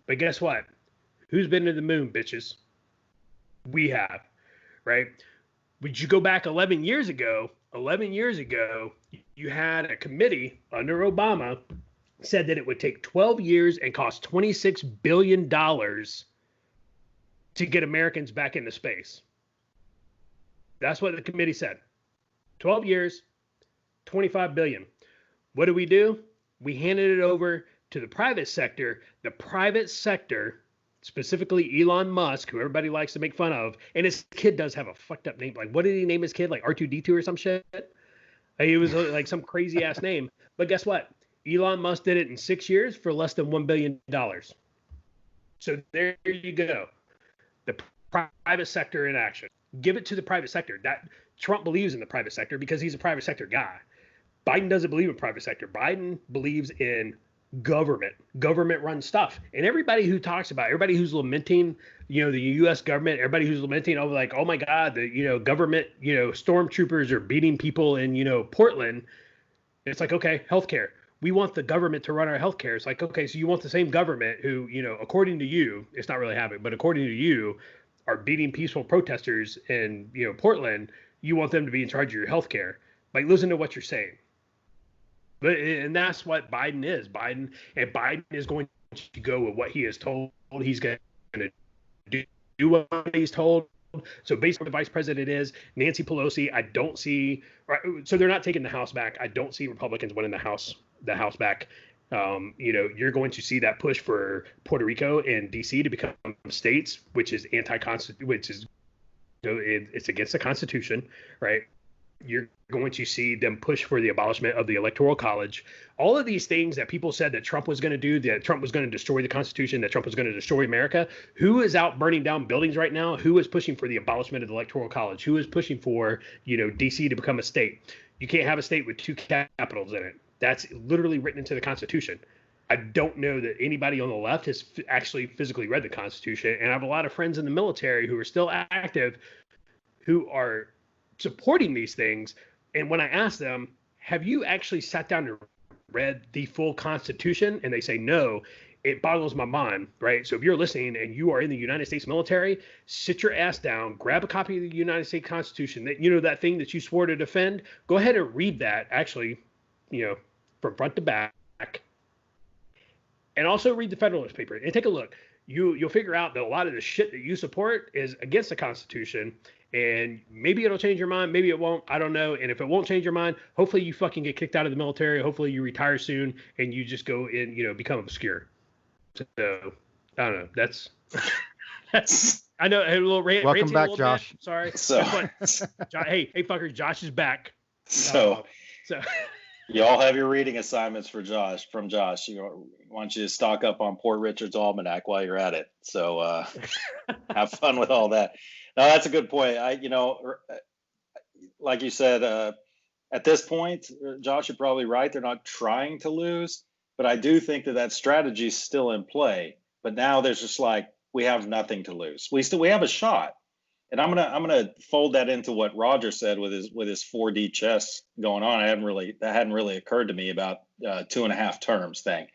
But guess what? Who's been to the moon, bitches? We have, right? Would you go back 11 years ago? 11 years ago, you had a committee under Obama said that it would take 12 years and cost $26 billion to get Americans back into space. That's what the committee said. 12 years, 25 billion. What do? We handed it over to the private sector. The private sector, specifically Elon Musk, who everybody likes to make fun of, and his kid does have a fucked up name. Like, what did he name his kid? Like R2D2 or some shit? It was like some crazy ass name. But guess what? Elon Musk did it in 6 years for less than $1 billion. So there you go. The private sector in action. Give it to the private sector. That Trump believes in the private sector because he's a private sector guy. Biden doesn't believe in private sector. Biden believes in government run stuff. And everybody who talks about, everybody who's lamenting, the U.S. government, everybody who's lamenting, oh my God, the, government, stormtroopers are beating people in, Portland. It's like, okay, healthcare. We want the government to run our healthcare. It's like, okay, so you want the same government who, according to you, it's not really happening, but according to you, are beating peaceful protesters in, Portland. You want them to be in charge of your healthcare. Like, listen to what you're saying. And that's what Biden is. Biden is going to go with what he is told. He's going to do what he's told. So based on what the vice president is, Nancy Pelosi, I don't see. So they're not taking the House back. I don't see Republicans winning the House back. You're going to see that push for Puerto Rico and DC to become states, which is anti-constitutional, which is it's against the Constitution, right? You're going to see them push for the abolishment of the Electoral College. All of these things that people said that Trump was going to do, that Trump was going to destroy the Constitution, that Trump was going to destroy America. Who is out burning down buildings right now? Who is pushing for the abolishment of the Electoral College? Who is pushing for, DC to become a state? You can't have a state with two capitals in it. That's literally written into the Constitution. I don't know that anybody on the left has actually physically read the Constitution. And I have a lot of friends in the military who are still active who are supporting these things. And when I ask them, have you actually sat down and read the full Constitution? And they say no. It boggles my mind, right? So if you're listening and you are in the United States military, sit your ass down, grab a copy of the United States Constitution, that that thing that you swore to defend. Go ahead and read that, actually, from front to back. And also read the Federalist Paper and take a look. You'll figure out that a lot of the shit that you support is against the Constitution. And maybe it'll change your mind. Maybe it won't. I don't know. And if it won't change your mind, hopefully you fucking get kicked out of the military. Hopefully you retire soon and you just go in, become obscure. So I don't know. That's I know. A little rant. Welcome back, Josh. Bit. Sorry. So hey fuckers, Josh is back. So you all have your reading assignments from Josh. I want you to stock up on Port Richard's Almanac while you're at it. So have fun with all that. No, that's a good point. Like you said, at this point, Josh, you're probably right. They're not trying to lose, but I do think that strategy is still in play. But now there's just like, we have nothing to lose. We have a shot. And I'm gonna fold that into what Roger said with his 4D chess going on. That hadn't really occurred to me about 2.5 terms thing.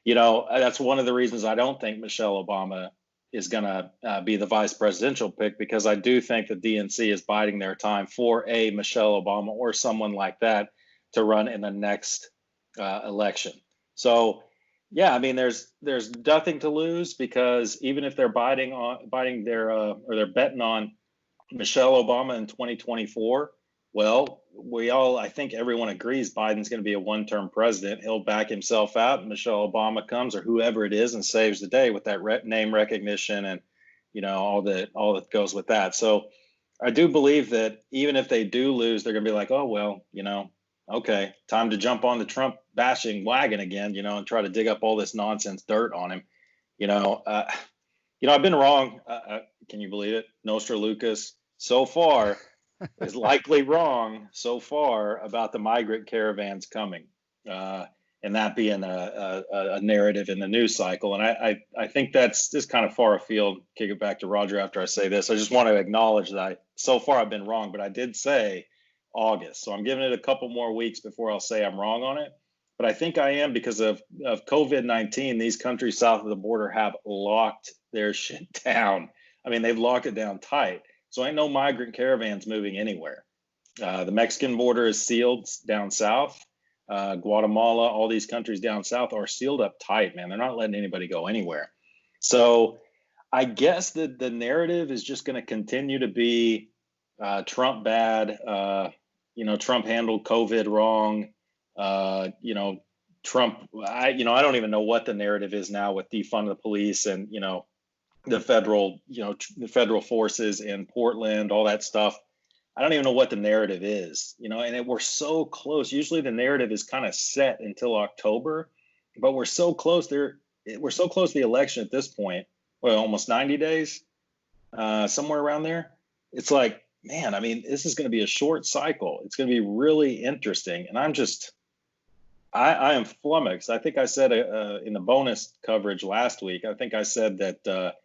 That's one of the reasons I don't think Michelle Obama is going to be the vice presidential pick, because I do think the DNC is biding their time for a Michelle Obama or someone like that to run in the next election. So, yeah, I mean, there's nothing to lose, because even if they're betting on Michelle Obama in 2024, well, I think everyone agrees Biden's going to be a one-term president. He'll back himself out, and Michelle Obama comes, or whoever it is, and saves the day with that name recognition and, all that goes with that. So I do believe that even if they do lose, they're going to be like, oh, well, okay, time to jump on the Trump bashing wagon again, and try to dig up all this nonsense dirt on him. I've been wrong. Can you believe it? Nostra Lucas so far is likely wrong so far about the migrant caravans coming, and that being a narrative in the news cycle. And I think that's just kind of far afield. Kick it back to Roger after I say this. I just want to acknowledge that so far I've been wrong, but I did say August. So I'm giving it a couple more weeks before I'll say I'm wrong on it. But I think I am, because of COVID-19. These countries south of the border have locked their shit down. I mean, they've locked it down tight. So ain't no migrant caravans moving anywhere. The Mexican border is sealed down south. Guatemala, all these countries down south are sealed up tight, man. They're not letting anybody go anywhere. So I guess that the narrative is just going to continue to be Trump bad. Trump handled COVID wrong. Trump. I don't even know what the narrative is now with defund the police and the federal forces in Portland, all that stuff. I don't even know what the narrative is, and we're so close. Usually the narrative is kind of set until October, but we're so close there. We're so close to the election at this point. Well, almost 90 days, somewhere around there. It's like, man, I mean, this is going to be a short cycle. It's going to be really interesting. And I am flummoxed. I think I said in the bonus coverage last week, I think I said that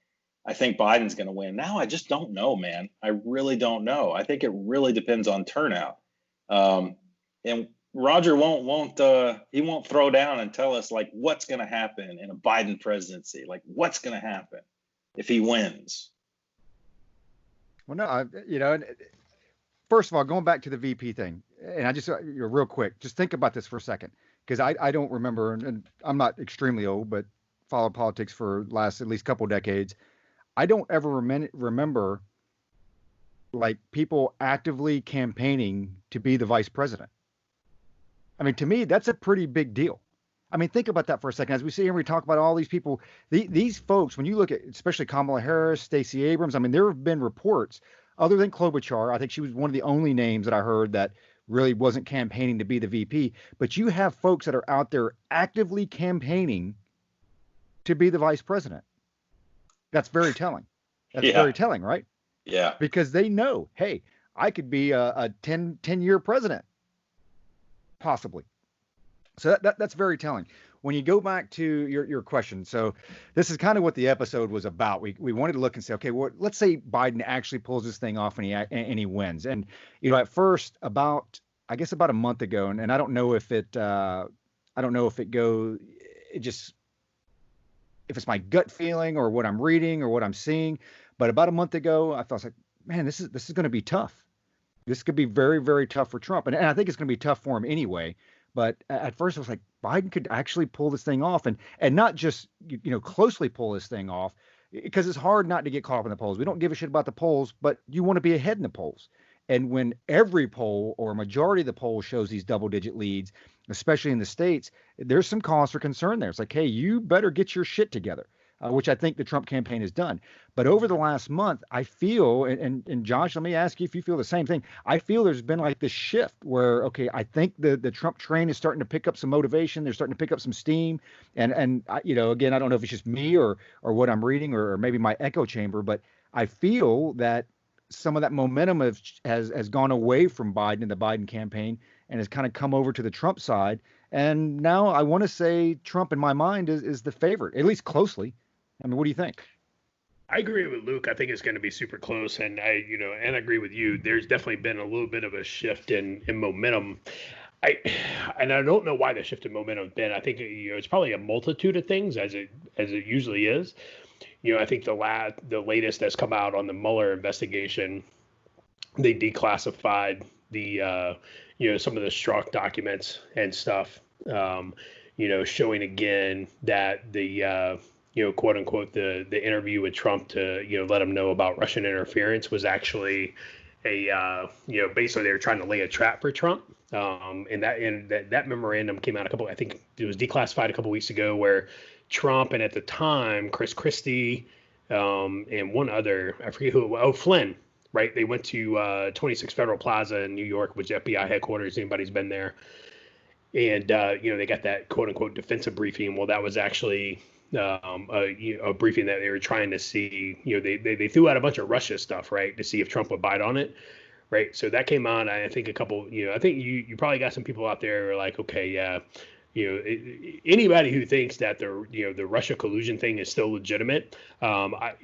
I think Biden's going to win. Now I just don't know, man. I really don't know. I think it really depends on turnout. And Roger won't throw down and tell us like what's going to happen in a Biden presidency, like what's going to happen if he wins. Well, no, first of all, going back to the VP thing, and I just real quick, just think about this for a second, because I don't remember, and I'm not extremely old, but followed politics for last at least couple decades. I don't ever remember like people actively campaigning to be the vice president. I mean, to me, that's a pretty big deal. I mean, think about that for a second. As we sit here and we talk about all these people, these folks, when you look at especially Kamala Harris, Stacey Abrams, I mean, there have been reports other than Klobuchar. I think she was one of the only names that I heard that really wasn't campaigning to be the VP. But you have folks that are out there actively campaigning to be the vice president. That's very telling. That's very telling, right? Yeah. Because they know, hey, I could be a 10-year president, possibly. So that's very telling. When you go back to your question, so this is kind of what the episode was about. We wanted to look and say, okay, well, let's say Biden actually pulls this thing off and he wins. And at first, about a month ago, and I don't know if it just. If it's my gut feeling or what I'm reading or what I'm seeing, but about a month ago, I was like, man, this is going to be tough. This could be very, very tough for Trump. And I think it's going to be tough for him anyway. But at first I was like, Biden could actually pull this thing off and not just, closely pull this thing off, because it's hard not to get caught up in the polls. We don't give a shit about the polls, but you want to be ahead in the polls. And when every poll or a majority of the polls shows these double-digit leads, especially in the states, there's some cause for concern there. It's like, hey, you better get your shit together, which I think the Trump campaign has done. But over the last month, I feel, and Josh, let me ask you if you feel the same thing. I feel there's been like this shift where, okay, I think the Trump train is starting to pick up some motivation. They're starting to pick up some steam. And again, I don't know if it's just me or what I'm reading or maybe my echo chamber, but I feel that some of that momentum has gone away from Biden and the Biden campaign and has kind of come over to the Trump side. And now I want to say Trump, in my mind, is the favorite, at least closely. I mean, what do you think? I agree with Luke. I think it's going to be super close. And I agree with you. There's definitely been a little bit of a shift in momentum. I don't know why the shift in momentum has been. I think it's probably a multitude of things, as it usually is. I think the latest that's come out on the Mueller investigation, they declassified the some of the Strzok documents and stuff, showing again that the quote unquote the interview with Trump to let him know about Russian interference was actually basically they were trying to lay a trap for Trump. And that memorandum came out I think it was declassified a couple weeks ago, where Trump and at the time Chris Christie and one other, I forget who, Flynn, right? They went to 26 Federal Plaza in New York, which is FBI headquarters. Anybody's been there. And, they got that quote unquote defensive briefing. Well, that was actually a briefing that they were trying to see, they threw out a bunch of Russia stuff, right, to see if Trump would bite on it. Right. So that came on. I think I think you probably got some people out there who are like, okay, yeah. Anybody who thinks that the Russia collusion thing is still legitimate, I'm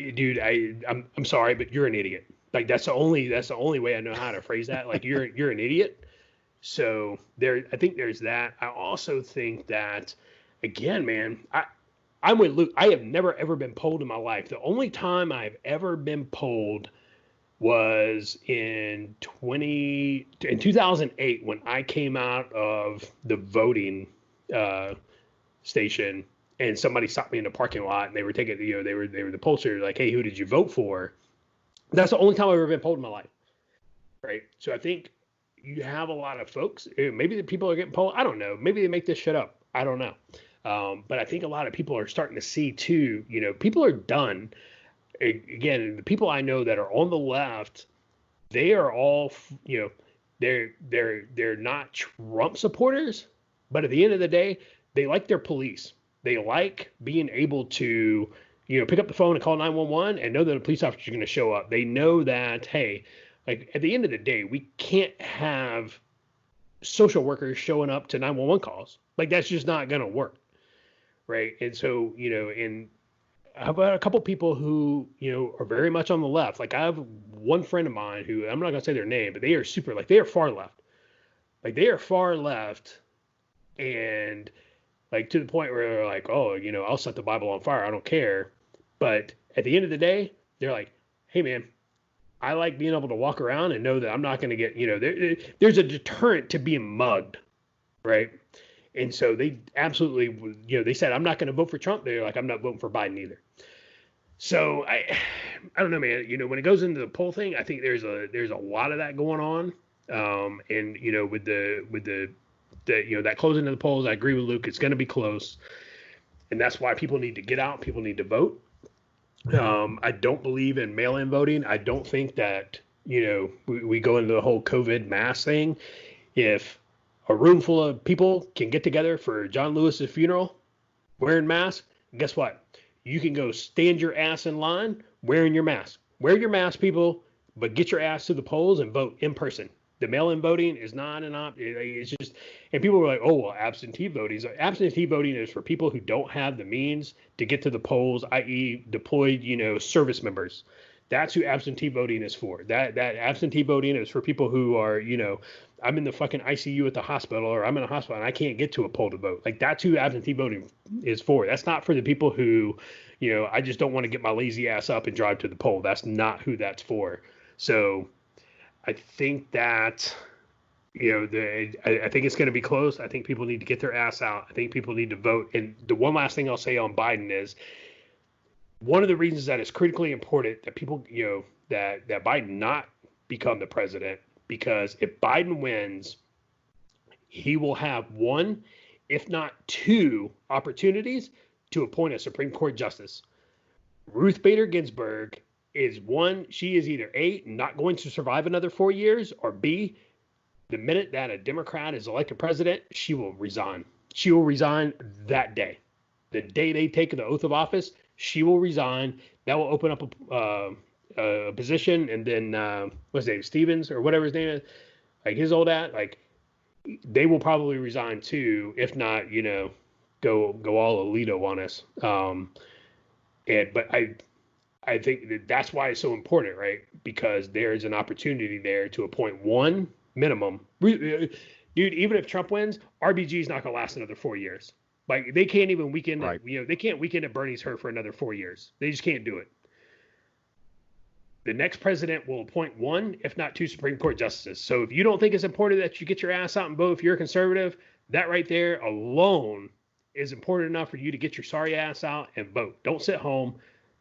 sorry, but you're an idiot. Like that's the only way I know how to phrase that. Like you're an idiot. So I think there's that. I also think that, again, man, I'm with Luke. I have never ever been polled in my life. The only time I've ever been polled was in 2008 when I came out of the voting station, and somebody stopped me in the parking lot, and they were taking, they were the pollster, like, hey, who did you vote for? That's the only time I've ever been polled in my life, right? So I think you have a lot of folks, maybe the people are getting polled, I don't know, maybe they make this shit up, I don't know. But I think a lot of people are starting to see too, people are done. Again, the people I know that are on the left, they are all, they're not Trump supporters, but at the end of the day, they like their police. They like being able to, pick up the phone and call 911 and know that a police officer is going to show up. They know that, hey, like at the end of the day, we can't have social workers showing up to 911 calls. Like that's just not going to work, right? And so, and how about a couple people who, are very much on the left? Like I have one friend of mine who, I'm not going to say their name, but they are super, like they are far left. Like they are far left, and like to the point where they're like, oh, I'll set the Bible on fire. I don't care. But at the end of the day, they're like, hey, man, I like being able to walk around and know that I'm not going to get, there's a deterrent to being mugged, right? And so they absolutely, they said, I'm not going to vote for Trump. They're like, I'm not voting for Biden either. So I don't know, man. When it goes into the poll thing, I think there's a lot of that going on. And with the that closing of the polls, I agree with Luke. It's going to be close, and that's why people need to get out. People need to vote. I don't believe in mail-in voting. I don't think that we go into the whole COVID mask thing. If a room full of people can get together for John Lewis's funeral wearing masks, guess what? You can go stand your ass in line wearing your mask. Wear your mask, people, but get your ass to the polls and vote in person. The mail-in voting is not an option. It's just, and people were like, oh, well, absentee voting. Absentee voting is for people who don't have the means to get to the polls, i.e. deployed, service members. That's who absentee voting is for. That absentee voting is for people who are, I'm in the fucking ICU at the hospital, or I'm in a hospital and I can't get to a poll to vote. Like that's who absentee voting is for. That's not for the people who, I just don't want to get my lazy ass up and drive to the poll. That's not who that's for. So I think that, I think it's going to be close. I think people need to get their ass out. I think people need to vote. And the one last thing I'll say on Biden is one of the reasons that it's critically important that people, that Biden not become the president, because if Biden wins, he will have one, if not two, opportunities to appoint a Supreme Court justice. Ruth Bader Ginsburg is one, she is either A, not going to survive another 4 years, or B, the minute that a Democrat is elected president, she will resign. She will resign that day. The day they take the oath of office, she will resign. That will open up a position, and then what's his name, Stevens or whatever his name is, like his old ad, like they will probably resign too, if not, go all Alito on us. But I think that's why it's so important, right? Because there's an opportunity there to appoint one minimum. Dude, even if Trump wins, RBG is not going to last another 4 years. Like they can't even weaken, right. They can't weaken at Bernie's her for another 4 years. They just can't do it. The next president will appoint one, if not two, Supreme Court justices. So if you don't think it's important that you get your ass out and vote, if you're a conservative, that right there alone is important enough for you to get your sorry ass out and vote. Don't sit home.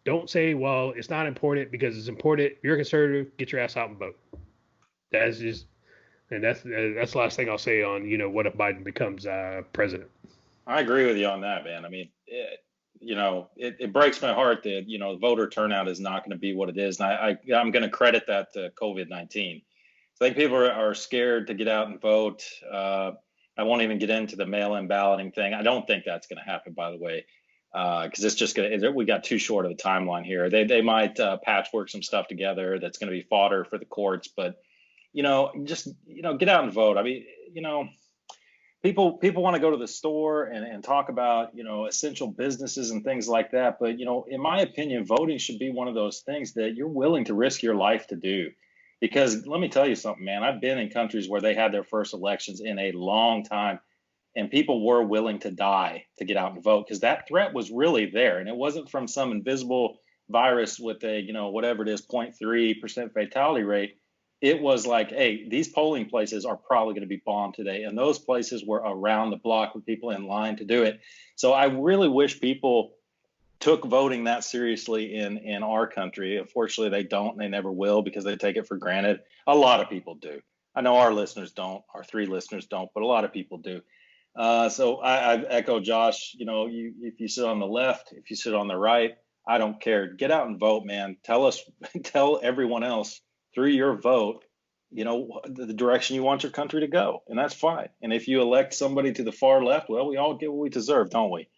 Don't say, well, it's not important because it's important. If you're a conservative, get your ass out and vote. That's just, and that's the last thing I'll say on, what if Biden becomes president. I agree with you on that, man. I mean, it breaks my heart that, the voter turnout is not going to be what it is. And I'm going to credit that to COVID-19. I think people are scared to get out and vote. I won't even get into the mail-in balloting thing. I don't think that's going to happen, by the way, because it's just we got too short of a timeline here. They might patchwork some stuff together that's going to be fodder for the courts, but just get out and vote. I mean, people want to go to the store and talk about essential businesses and things like that, but in my opinion, voting should be one of those things that you're willing to risk your life to do. Because let me tell you something, man, I've been in countries where they had their first elections in a long time, and people were willing to die to get out and vote because that threat was really there. And it wasn't from some invisible virus with a, whatever it is, 0.3% fatality rate, it was like, hey, these polling places are probably going to be bombed today. And those places were around the block with people in line to do it. So I really wish people took voting that seriously in our country. Unfortunately, they don't, and they never will, because they take it for granted. A lot of people do. I know our listeners don't, our 3 listeners don't, but a lot of people do. So I echo Josh. If you sit on the left, if you sit on the right, I don't care. Get out and vote, man. Tell everyone else through your vote, the direction you want your country to go, and that's fine. And if you elect somebody to the far left, well, we all get what we deserve, don't we?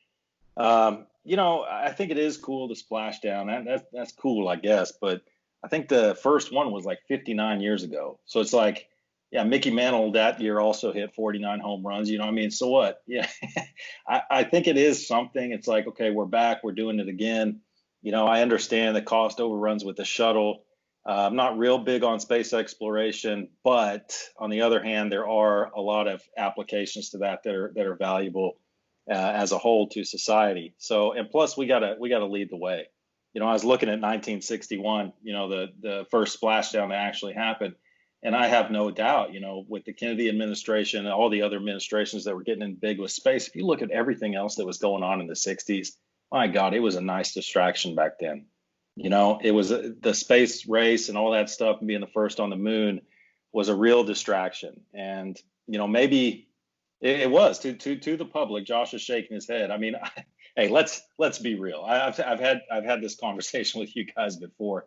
I think it is cool to splash down. That's cool, I guess. But I think the first one was like 59 years ago. So it's like, yeah, Mickey Mantle that year also hit 49 home runs. You know what I mean? So what? Yeah, I think it is something. It's like, okay, we're back. We're doing it again. I understand the cost overruns with the shuttle. I'm not real big on space exploration, but on the other hand, there are a lot of applications to that are valuable as a whole to society. So, and plus we gotta lead the way. I was looking at 1961, the first splashdown that actually happened. And I have no doubt, with the Kennedy administration and all the other administrations that were getting in big with space, if you look at everything else that was going on in the 60s, my God, it was a nice distraction back then. It was the space race and all that stuff, and being the first on the moon was a real distraction. And, maybe it was to the public. Josh is shaking his head. I mean, hey, let's be real. I've had this conversation with you guys before.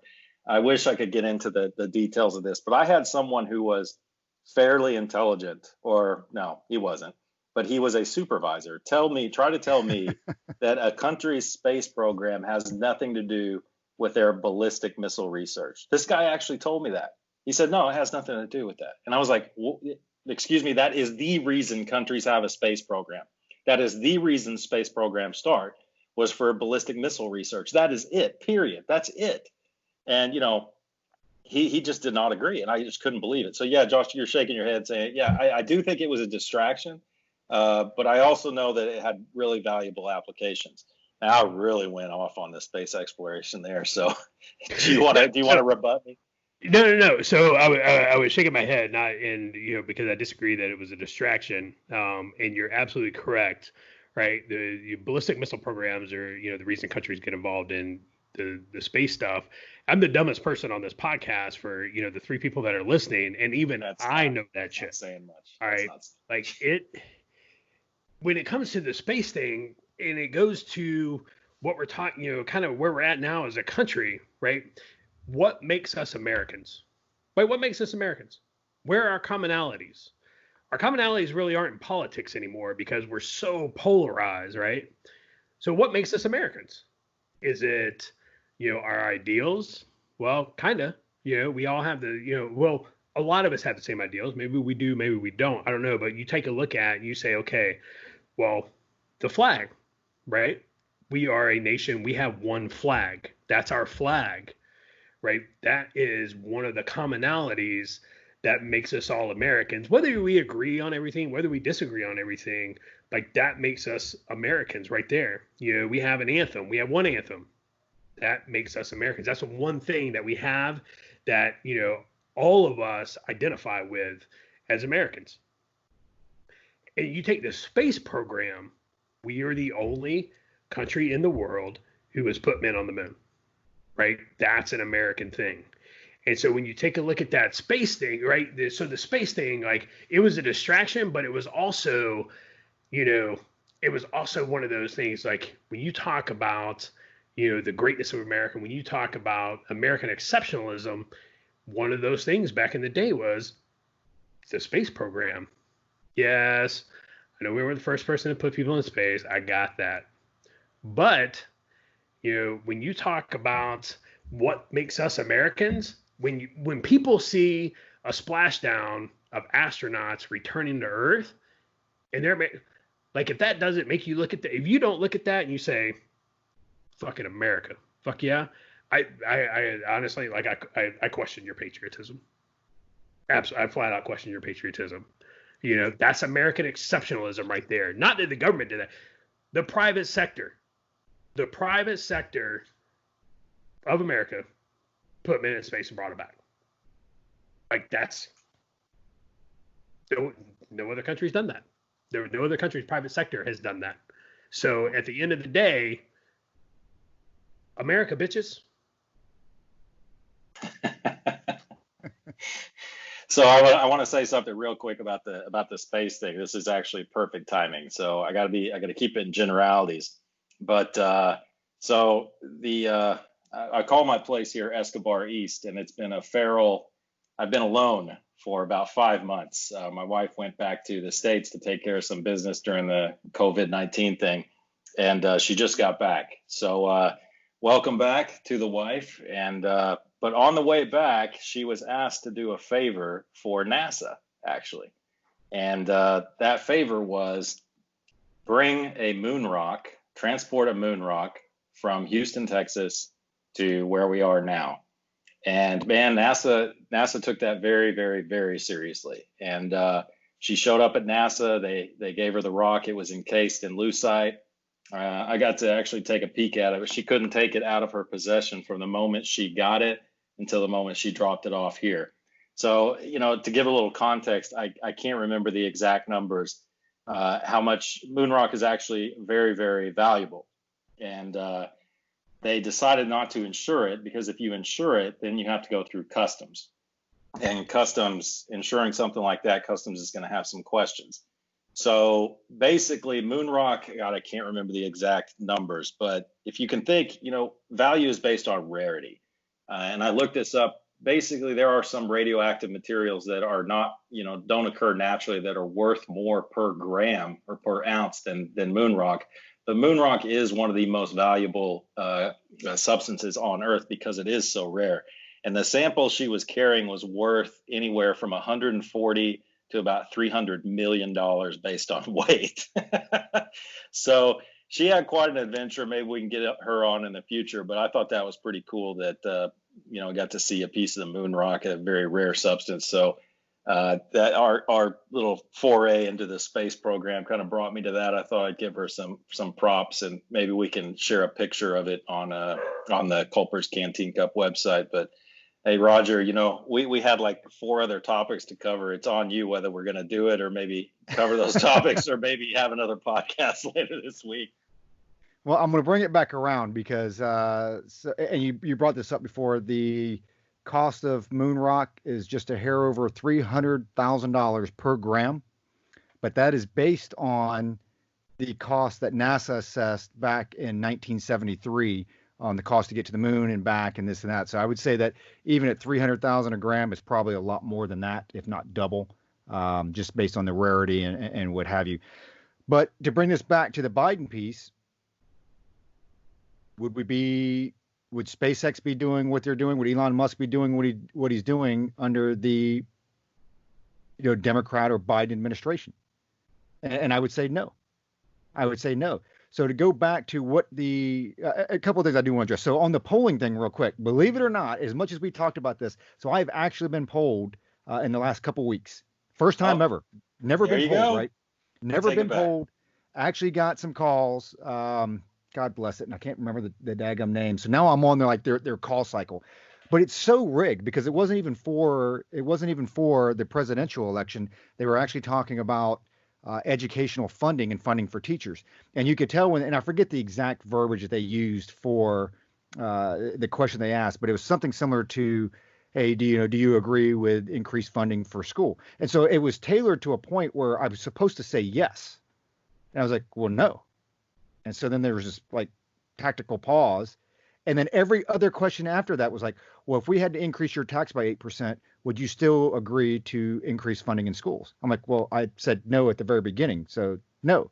I wish I could get into the details of this, but I had someone who was fairly intelligent, or no, he wasn't, but he was a supervisor. Try to tell me that a country's space program has nothing to do with their ballistic missile research. This guy actually told me that. He said, no, it has nothing to do with that. And I was like, well, excuse me, that is the reason countries have a space program. That is the reason space programs start, was for ballistic missile research. That is it, period. That's it. And, he just did not agree, and I just couldn't believe it. So, yeah, Josh, you're shaking your head saying, yeah, I do think it was a distraction, but I also know that it had really valuable applications. Now, I really went off on the space exploration there. So do you want to rebut me? No. So I was shaking my head, because I disagree that it was a distraction. And you're absolutely correct, right? The ballistic missile programs are, the reason countries get involved in the space stuff. I'm the dumbest person on this podcast for, the 3 people that are listening. And even I know that shit. Not saying much. All right. Like when it comes to the space thing, and it goes to what we're talking, kind of where we're at now as a country, right? What makes us Americans? Right? What makes us Americans? Where are our commonalities? Our commonalities really aren't in politics anymore because we're so polarized, right? So what makes us Americans? Is it, our ideals? Well, kind of. We all have a lot of us have the same ideals. Maybe we do, maybe we don't. I don't know. But you take a look at it and you say, okay, well, the flag, right? We are a nation. We have one flag. That's our flag, right? That is one of the commonalities that makes us all Americans. Whether we agree on everything, whether we disagree on everything, like that makes us Americans right there. We have an anthem. We have one anthem. That makes us Americans. That's the one thing that we have that, all of us identify with as Americans. And you take the space program, we are the only country in the world who has put men on the moon, right? That's an American thing. And so when you take a look at that space thing, right? So the space thing, like, it was a distraction, but it was also, it was also one of those things, like when you talk about, the greatness of America, when you talk about American exceptionalism, one of those things back in the day was the space program. Yes, I know we were the first person to put people in space. I got that. But, when you talk about what makes us Americans, when people see a splashdown of astronauts returning to Earth, and they're like, if that doesn't make you look at if you don't look at that and you say, fucking America, fuck yeah, I honestly, like, I question your patriotism. Absolutely, I flat out question your patriotism. That's American exceptionalism right there. Not that the government did that. The private sector of America put men in space and brought it back. Like that's no other country's done that. No other country's private sector has done that. So at the end of the day, America, bitches. So I want to say something real quick about the space thing. This is actually perfect timing. So I got to keep it in generalities. But so I call my place here Escobar East, and it's been a feral. I've been alone for about 5 months. My wife went back to the States to take care of some business during the COVID-19 thing, and she just got back. So welcome back to the wife. And but on the way back, she was asked to do a favor for NASA, actually. And that favor was bring a moon rock, transport a moon rock from Houston, Texas to where we are now. And man, NASA took that very, very, very seriously. And she showed up at NASA. They gave her the rock. It was encased in lucite. I got to actually take a peek at it. She couldn't take it out of her possession from the moment she got it until the moment she dropped it off here. So, you know, to give a little context, I can't remember the exact numbers, how much moon rock is actually very, very valuable. And they decided not to insure it because if you insure it, then you have to go through customs. And customs, insuring something like that, customs is going to have some questions. So basically, moon rock, God, I can't remember the exact numbers, but if you can think, you know, value is based on rarity. And I looked this up. Basically, there are some radioactive materials that are not, you know, don't occur naturally that are worth more per gram or per ounce than moon rock. But moon rock is one of the most valuable substances on Earth because it is so rare. And the sample she was carrying was worth anywhere from 140 to about $300 million based on weight. So she had quite an adventure. Maybe we can get her on in the future, but I thought that was pretty cool that, you know, got to see a piece of the moon rock, a very rare substance. So that our little foray into the space program kind of brought me to that. I thought I'd give her some props, and maybe we can share a picture of it on the Culper's Canteen Cup website. But hey, Roger, you know, we had like 4 other topics to cover. It's on you whether we're going to do it or maybe cover those topics or maybe have another podcast later this week. Well, I'm going to bring it back around because, and you brought this up before, the cost of moon rock is just a hair over $300,000 per gram, but that is based on the cost that NASA assessed back in 1973 on the cost to get to the moon and back and this and that. So I would say that even at 300,000 a gram, it's probably a lot more than that, if not double, just based on the rarity and what have you. But to bring this back to the Biden piece, would SpaceX be doing what they're doing? Would Elon Musk be doing what he's doing under the, you know, Democrat or Biden administration? And I would say no. So to go back to what a couple of things I do want to address. So on the polling thing real quick, believe it or not, as much as we talked about this, so I've actually been polled in the last couple of weeks. First time ever. Never been polled, right? Never been polled. Actually got some calls. God bless it. And I can't remember the daggum name. So now I'm on their call cycle. But it's so rigged because it wasn't even for the presidential election. They were actually talking about educational funding and funding for teachers. And you could tell and I forget the exact verbiage that they used for the question they asked, but it was something similar to, hey, do you agree with increased funding for school? And so it was tailored to a point where I was supposed to say yes. And I was like, well, no. And so then there was this like tactical pause. And then every other question after that was like, well, if we had to increase your tax by 8%, would you still agree to increase funding in schools? I'm like, well, I said no at the very beginning. So no.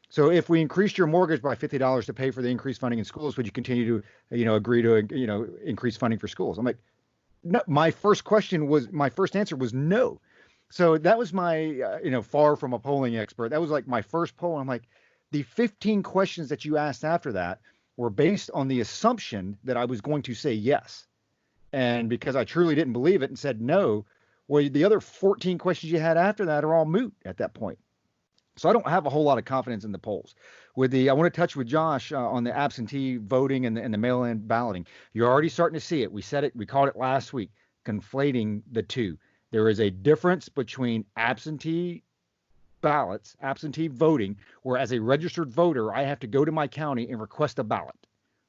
So if we increased your mortgage by $50 to pay for the increased funding in schools, would you continue to, agree to, increase funding for schools? I'm like, no, my first answer was no. So that was my, far from a polling expert. That was like my first poll. I'm like, the 15 questions that you asked after that were based on the assumption that I was going to say yes. And because I truly didn't believe it and said no, well, the other 14 questions you had after that are all moot at that point. So I don't have a whole lot of confidence in the polls. I want to touch with Josh on the absentee voting and the mail-in balloting. You're already starting to see it. We said it. We called it last week, conflating the two. There is a difference between absentee ballots, absentee voting, where as a registered voter, I have to go to my county and request a ballot.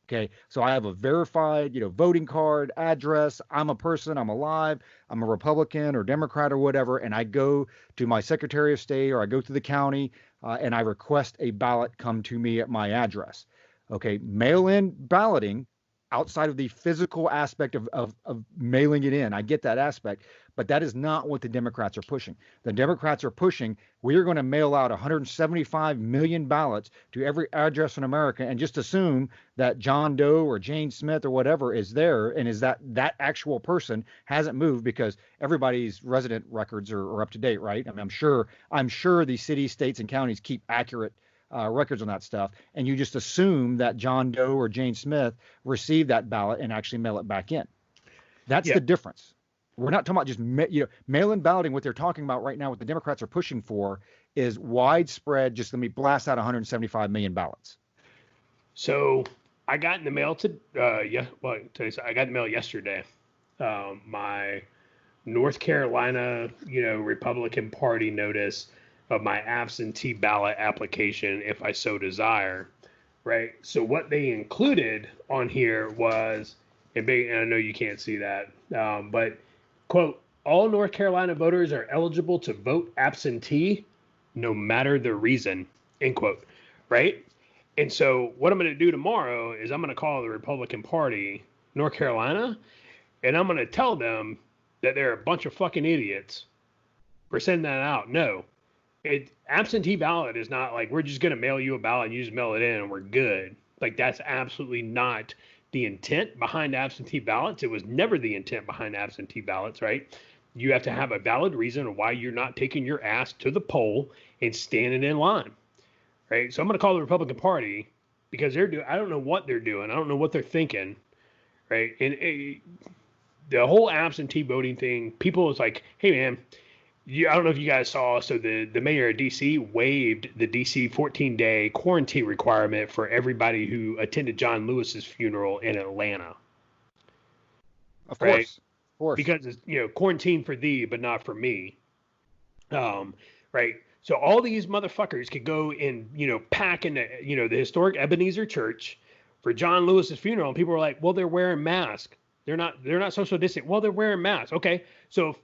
Okay, so I have a verified, voting card, address. I'm a person. I'm alive. I'm a Republican or Democrat or whatever, and I go to my Secretary of State or I go to the county and I request a ballot come to me at my address. Okay, mail-in balloting outside of the physical aspect of mailing it in. I get that aspect, but that is not what the Democrats are pushing. The Democrats are pushing, we are going to mail out 175 million ballots to every address in America and just assume that John Doe or Jane Smith or whatever is there and is that actual person hasn't moved because everybody's resident records are up to date, right? I mean, I'm sure the cities, states, and counties keep accurate records on that stuff, and you just assume that John Doe or Jane Smith received that ballot and actually mail it back in. That's the difference. We're not talking about just mail-in balloting. What they're talking about right now, what the Democrats are pushing for, is widespread. Just let me blast out 175 million ballots. So I got in the mail I got in the mail yesterday. My North Carolina, Republican Party notice of my absentee ballot application if I so desire, right? So what they included on here was, and I know you can't see that, but, quote, all North Carolina voters are eligible to vote absentee no matter the reason, end quote, right? And so what I'm going to do tomorrow is I'm going to call the Republican Party, North Carolina, and I'm going to tell them that they're a bunch of fucking idiots for sending that out. No. Absentee ballot is not like we're just going to mail you a ballot and you just mail it in and we're good. Like, that's absolutely not the intent behind absentee ballots. It was never the intent behind absentee ballots, right? You have to have a valid reason why you're not taking your ass to the poll and standing in line, right? So I'm going to call the Republican Party because I don't know what they're doing. I don't know what they're thinking, right? And the whole absentee voting thing, people was like, hey, man, I don't know if you guys saw, so the mayor of D.C. waived the D.C. 14-day quarantine requirement for everybody who attended John Lewis's funeral in Atlanta. Of course. Because it's, quarantine for thee, but not for me. Right? So all these motherfuckers could go and, pack in the historic Ebenezer Church for John Lewis's funeral, and people were like, well, they're wearing masks. They're not social distancing. Well, they're wearing masks. Okay, so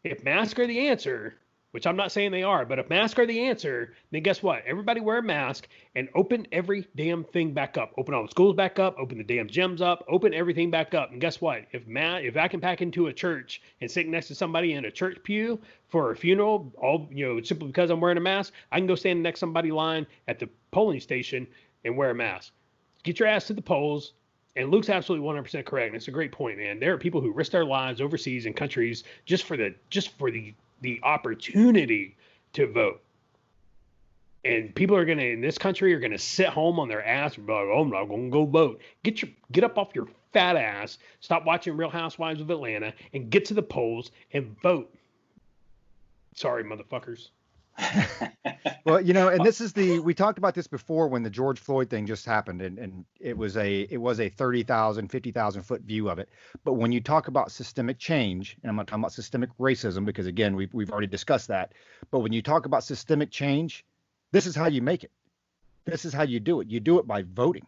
if masks are the answer, which I'm not saying they are, but if masks are the answer, then guess what? Everybody wear a mask and open every damn thing back up. Open all the schools back up. Open the damn gyms up. Open everything back up. And guess what? If I can pack into a church and sit next to somebody in a church pew for a funeral, simply because I'm wearing a mask, I can go stand next to somebody line at the polling station and wear a mask. Get your ass to the polls. And Luke's absolutely 100% correct. And it's a great point, man. There are people who risk their lives overseas in countries just for the opportunity to vote. And people in this country are gonna sit home on their ass and be like, oh, I'm not gonna go vote. Get up off your fat ass, stop watching Real Housewives of Atlanta, and get to the polls and vote. Sorry, motherfuckers. Well, and we talked about this before when the George Floyd thing just happened, and it was a 30,000, 50,000 foot view of it. But when you talk about systemic change, and I'm not talking about systemic racism because again we've already discussed that. But when you talk about systemic change, this is how you make it. This is how you do it. You do it by voting.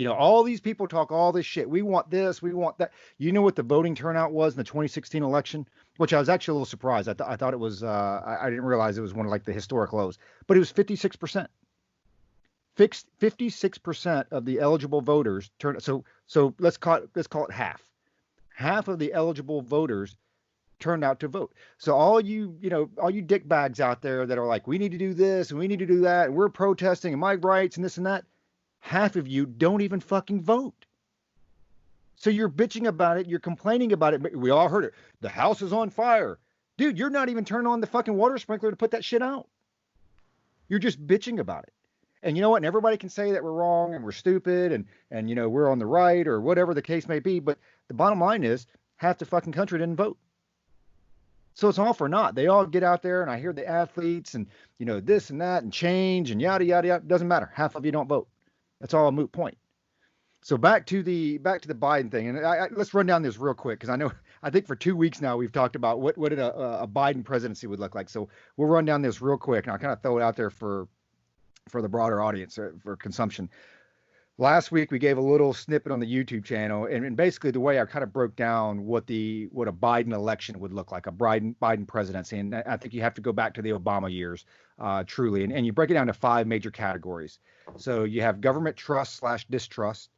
All these people talk all this shit. We want this, we want that. You know what the voting turnout was in the 2016 election? Which I was actually a little surprised. I thought it was, I didn't realize it was one of like the historic lows. But it was 56%. 56% of the eligible voters turned. So let's call it half. Half of the eligible voters turned out to vote. So all you dickbags out there that are like, we need to do this and we need to do that, and we're protesting and my rights and this and that. Half of you don't even fucking vote. So you're bitching about it. You're complaining about it. We all heard it. The house is on fire. Dude, you're not even turning on the fucking water sprinkler to put that shit out. You're just bitching about it. And you know what? And everybody can say that we're wrong and we're stupid and we're on the right or whatever the case may be. But the bottom line is half the fucking country didn't vote. So it's all for naught. They all get out there, and I hear the athletes and, this and that and change and yada, yada, yada. Doesn't matter. Half of you don't vote. That's all a moot point. So back to the Biden thing, and let's run down this real quick, because I think for 2 weeks now we've talked about what a Biden presidency would look like. So we'll run down this real quick, and I'll kind of throw it out there for the broader audience for consumption. Last week we gave a little snippet on the YouTube channel, and basically the way I kind of broke down what a Biden election would look like, a Biden presidency, and I think you have to go back to the Obama years, truly, and you break it down to 5 major categories. So you have government trust/distrust,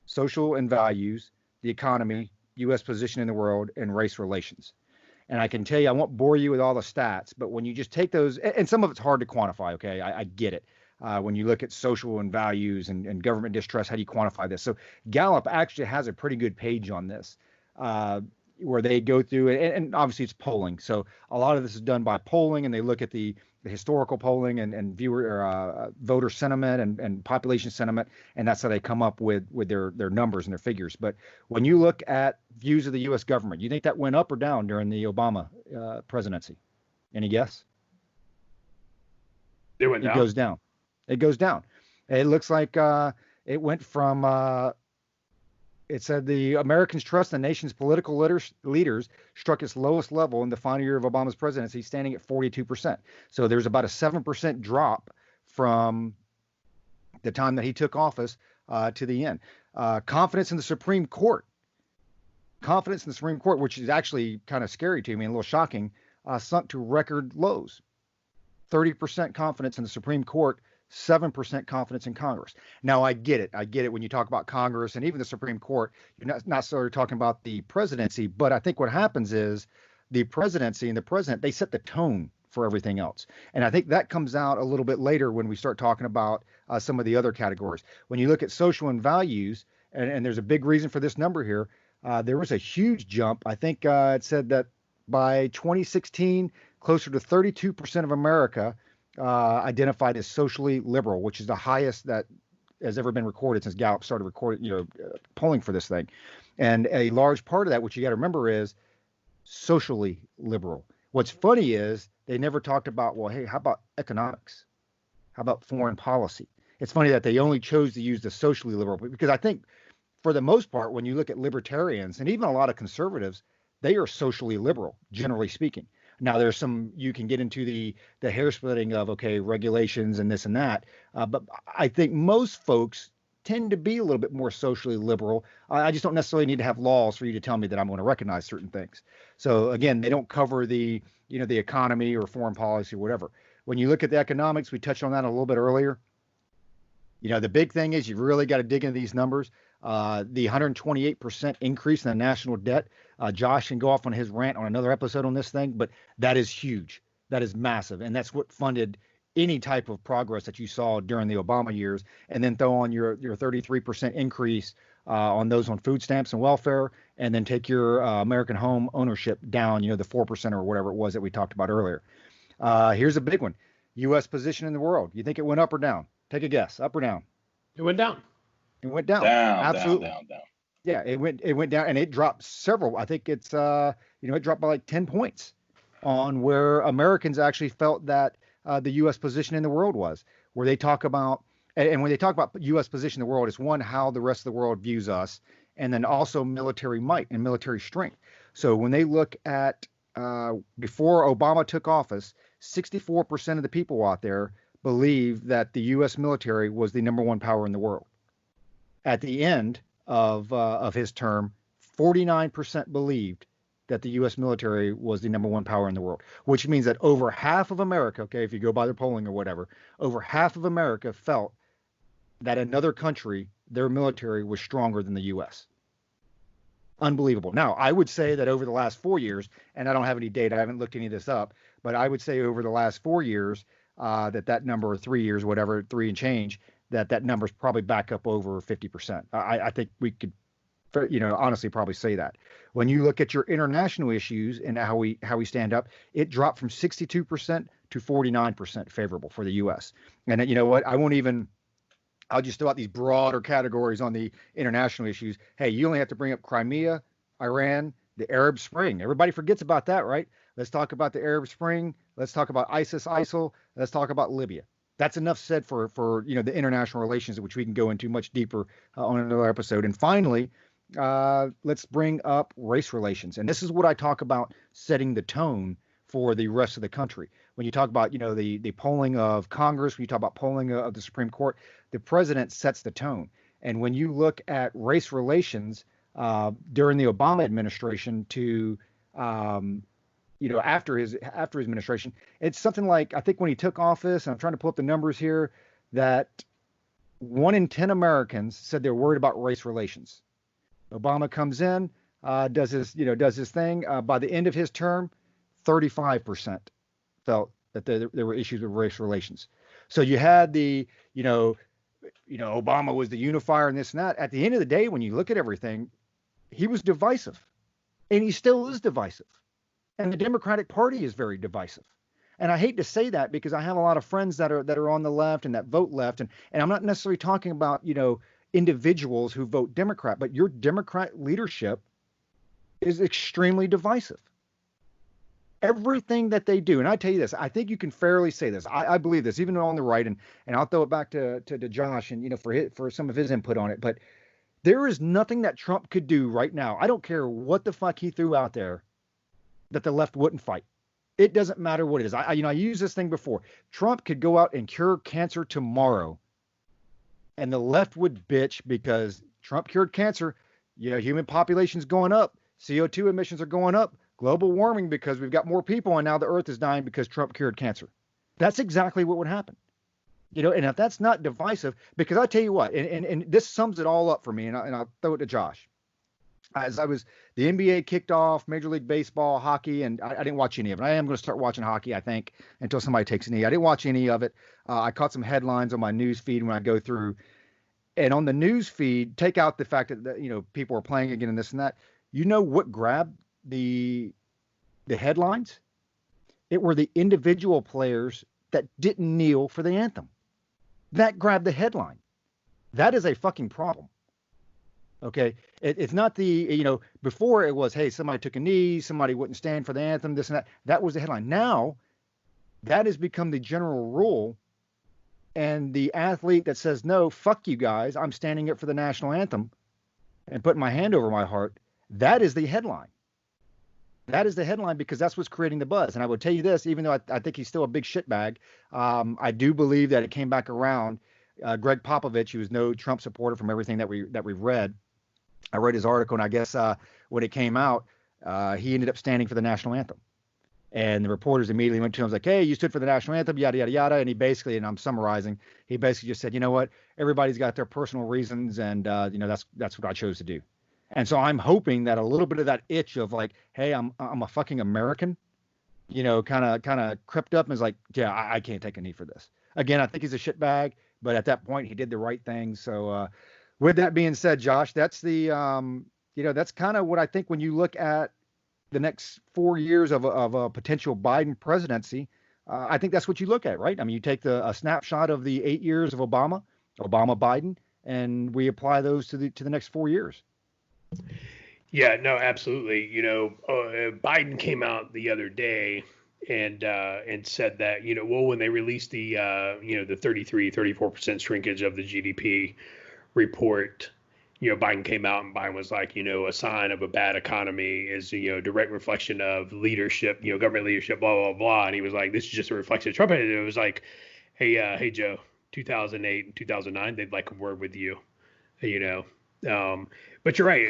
social and values, the economy, U.S. position in the world, and race relations. And I can tell you, I won't bore you with all the stats, but when you just take those, and some of it's hard to quantify, okay, I get it. When you look at social and values and government distrust, how do you quantify this? So Gallup actually has a pretty good page on this, where they go through it, and obviously it's polling. So a lot of this is done by polling, and they look at the historical polling and voter sentiment and population sentiment, and that's how they come up with their numbers and their figures. But when you look at views of the U.S. government, you think that went up or down during the Obama presidency? Any guess? It went down. It goes down. It goes down. It looks like it went from, it said the Americans' trust in the nation's political leaders struck its lowest level in the final year of Obama's presidency, standing at 42%. So there's about a 7% drop from the time that he took office to the end. Confidence in the Supreme Court. Confidence in the Supreme Court, which is actually kind of scary to me and a little shocking, sunk to record lows. 30% confidence in the Supreme Court, 7% confidence in Congress. Now, I get it when you talk about Congress and even the Supreme Court, you're not necessarily talking about the presidency, but I think what happens is the presidency and the president, they set the tone for everything else. And I think that comes out a little bit later when we start talking about some of the other categories. When you look at social and values, and there's a big reason for this number here, there was a huge jump. I think it said that by 2016, closer to 32% of America identified as socially liberal, which is the highest that has ever been recorded since Gallup started polling for this thing. And a large part of that, which you got to remember, is socially liberal. What's funny is they never talked about, well, hey, how about economics? How about foreign policy? It's funny that they only chose to use the socially liberal, because I think for the most part, when you look at libertarians and even a lot of conservatives, they are socially liberal, generally speaking. Now, there's some, you can get into the hair splitting of, okay, regulations and this and that. But I think most folks tend to be a little bit more socially liberal. I just don't necessarily need to have laws for you to tell me that I'm going to recognize certain things. So again, they don't cover the economy or foreign policy or whatever. When you look at the economics, we touched on that a little bit earlier. The big thing is you've really got to dig into these numbers. The 128% increase in the national debt. Josh can go off on his rant on another episode on this thing, but that is huge. That is massive. And that's what funded any type of progress that you saw during the Obama years. And then throw on your 33% increase on those on food stamps and welfare, and then take your American home ownership down, the 4% or whatever it was that we talked about earlier. Here's a big one. U.S. position in the world. You think it went up or down? Take a guess, up or down? It went down. It went down. Absolutely. Down. Yeah, it went down, and it dropped several. I think it's it dropped by like 10 points on where Americans actually felt that the U.S. position in the world was. Where they talk about, and when they talk about U.S. position in the world, it's one, how the rest of the world views us, and then also military might and military strength. So when they look at before Obama took office, 64% of the people out there believed that the U.S. military was the number one power in the world. At the end of his term, 49% believed that the U.S. military was the number one power in the world, which means that over half of America, okay, if you go by their polling or whatever, over half of America felt that another country, their military was stronger than the U.S. Unbelievable. Now, I would say that over the last 4 years, and I don't have any data, I haven't looked any of this up, but I would say over the last 4 years, that number, or 3 years, whatever, 3 and change, that number is probably back up over 50%. I think we could, honestly probably say that. When you look at your international issues and how we stand up, it dropped from 62% to 49% favorable for the U.S. And you know what? I'll just throw out these broader categories on the international issues. Hey, you only have to bring up Crimea, Iran, the Arab Spring. Everybody forgets about that, right? Let's talk about the Arab Spring. Let's talk about ISIS, ISIL. Let's talk about Libya. That's enough said for the international relations, which we can go into much deeper on another episode. And finally, let's bring up race relations. And this is what I talk about setting the tone for the rest of the country. When you talk about, the polling of Congress, when you talk about polling of the Supreme Court, the president sets the tone. And when you look at race relations during the Obama administration to, after his administration, it's something like, I think when he took office, and I'm trying to pull up the numbers here, that 1 in 10 Americans said they're worried about race relations. Obama comes in, does his thing. By the end of his term, 35% felt that there were issues with race relations. So you had Obama was the unifier and this and that. At the end of the day, when you look at everything, he was divisive, and he still is divisive. And the Democratic Party is very divisive. And I hate to say that because I have a lot of friends that are on the left and that vote left. And I'm not necessarily talking about, individuals who vote Democrat, but your Democrat leadership is extremely divisive. Everything that they do, and I tell you this, I think you can fairly say this. I believe this, even on the right, and I'll throw it back to Josh and for some of his input on it. But there is nothing that Trump could do right now. I don't care what the fuck he threw out there that the left wouldn't fight. It doesn't matter what it is. I used this thing before. Trump could go out and cure cancer tomorrow, and the left would bitch because Trump cured cancer. Human population's going up, CO2 emissions are going up, global warming because we've got more people, and now the earth is dying because Trump cured cancer. That's exactly what would happen. And if that's not divisive, because I tell you what, and this sums it all up for me, and I'll throw it to Josh. As the NBA kicked off, Major League Baseball, hockey, and I didn't watch any of it. I am going to start watching hockey, I think, until somebody takes a knee. I didn't watch any of it. I caught some headlines on my news feed when I go through. And on the news feed, take out the fact that people are playing again and this and that. What grabbed the headlines? It were the individual players that didn't kneel for the anthem. That grabbed the headline. That is a fucking problem. Okay, it's not before it was, hey, somebody took a knee, somebody wouldn't stand for the anthem, this and that. That was the headline. Now, that has become the general rule. And the athlete that says, no, fuck you guys, I'm standing up for the national anthem and putting my hand over my heart, that is the headline. That is the headline because that's what's creating the buzz. And I would tell you this, even though I think he's still a big shitbag, I do believe that it came back around. Greg Popovich, who is no Trump supporter from everything that we've read, I read his article, and I guess when it came out, he ended up standing for the national anthem. And the reporters immediately went to him and was like, hey, you stood for the national anthem, yada, yada, yada. And he basically, and I'm summarizing, he basically just said, you know what, everybody's got their personal reasons, and, that's what I chose to do. And so I'm hoping that a little bit of that itch of like, hey, I'm a fucking American, kind of crept up and was like, yeah, I can't take a knee for this. Again, I think he's a shitbag, but at that point he did the right thing. So with that being said, Josh, that's that's kind of what I think when you look at the next 4 years of a potential Biden presidency. I think that's what you look at, right? I mean, you take a snapshot of the 8 years of Obama, Biden, and we apply those to the next 4 years. Yeah, no, absolutely. Biden came out the other day and said that, when they released the 34% shrinkage of the GDP report, Biden came out and Biden was like, a sign of a bad economy is, direct reflection of leadership, government leadership, blah, blah, blah. And he was like, this is just a reflection of Trump. And it was like, hey, Joe, 2008 and 2009, they'd like a word with you, but you're right.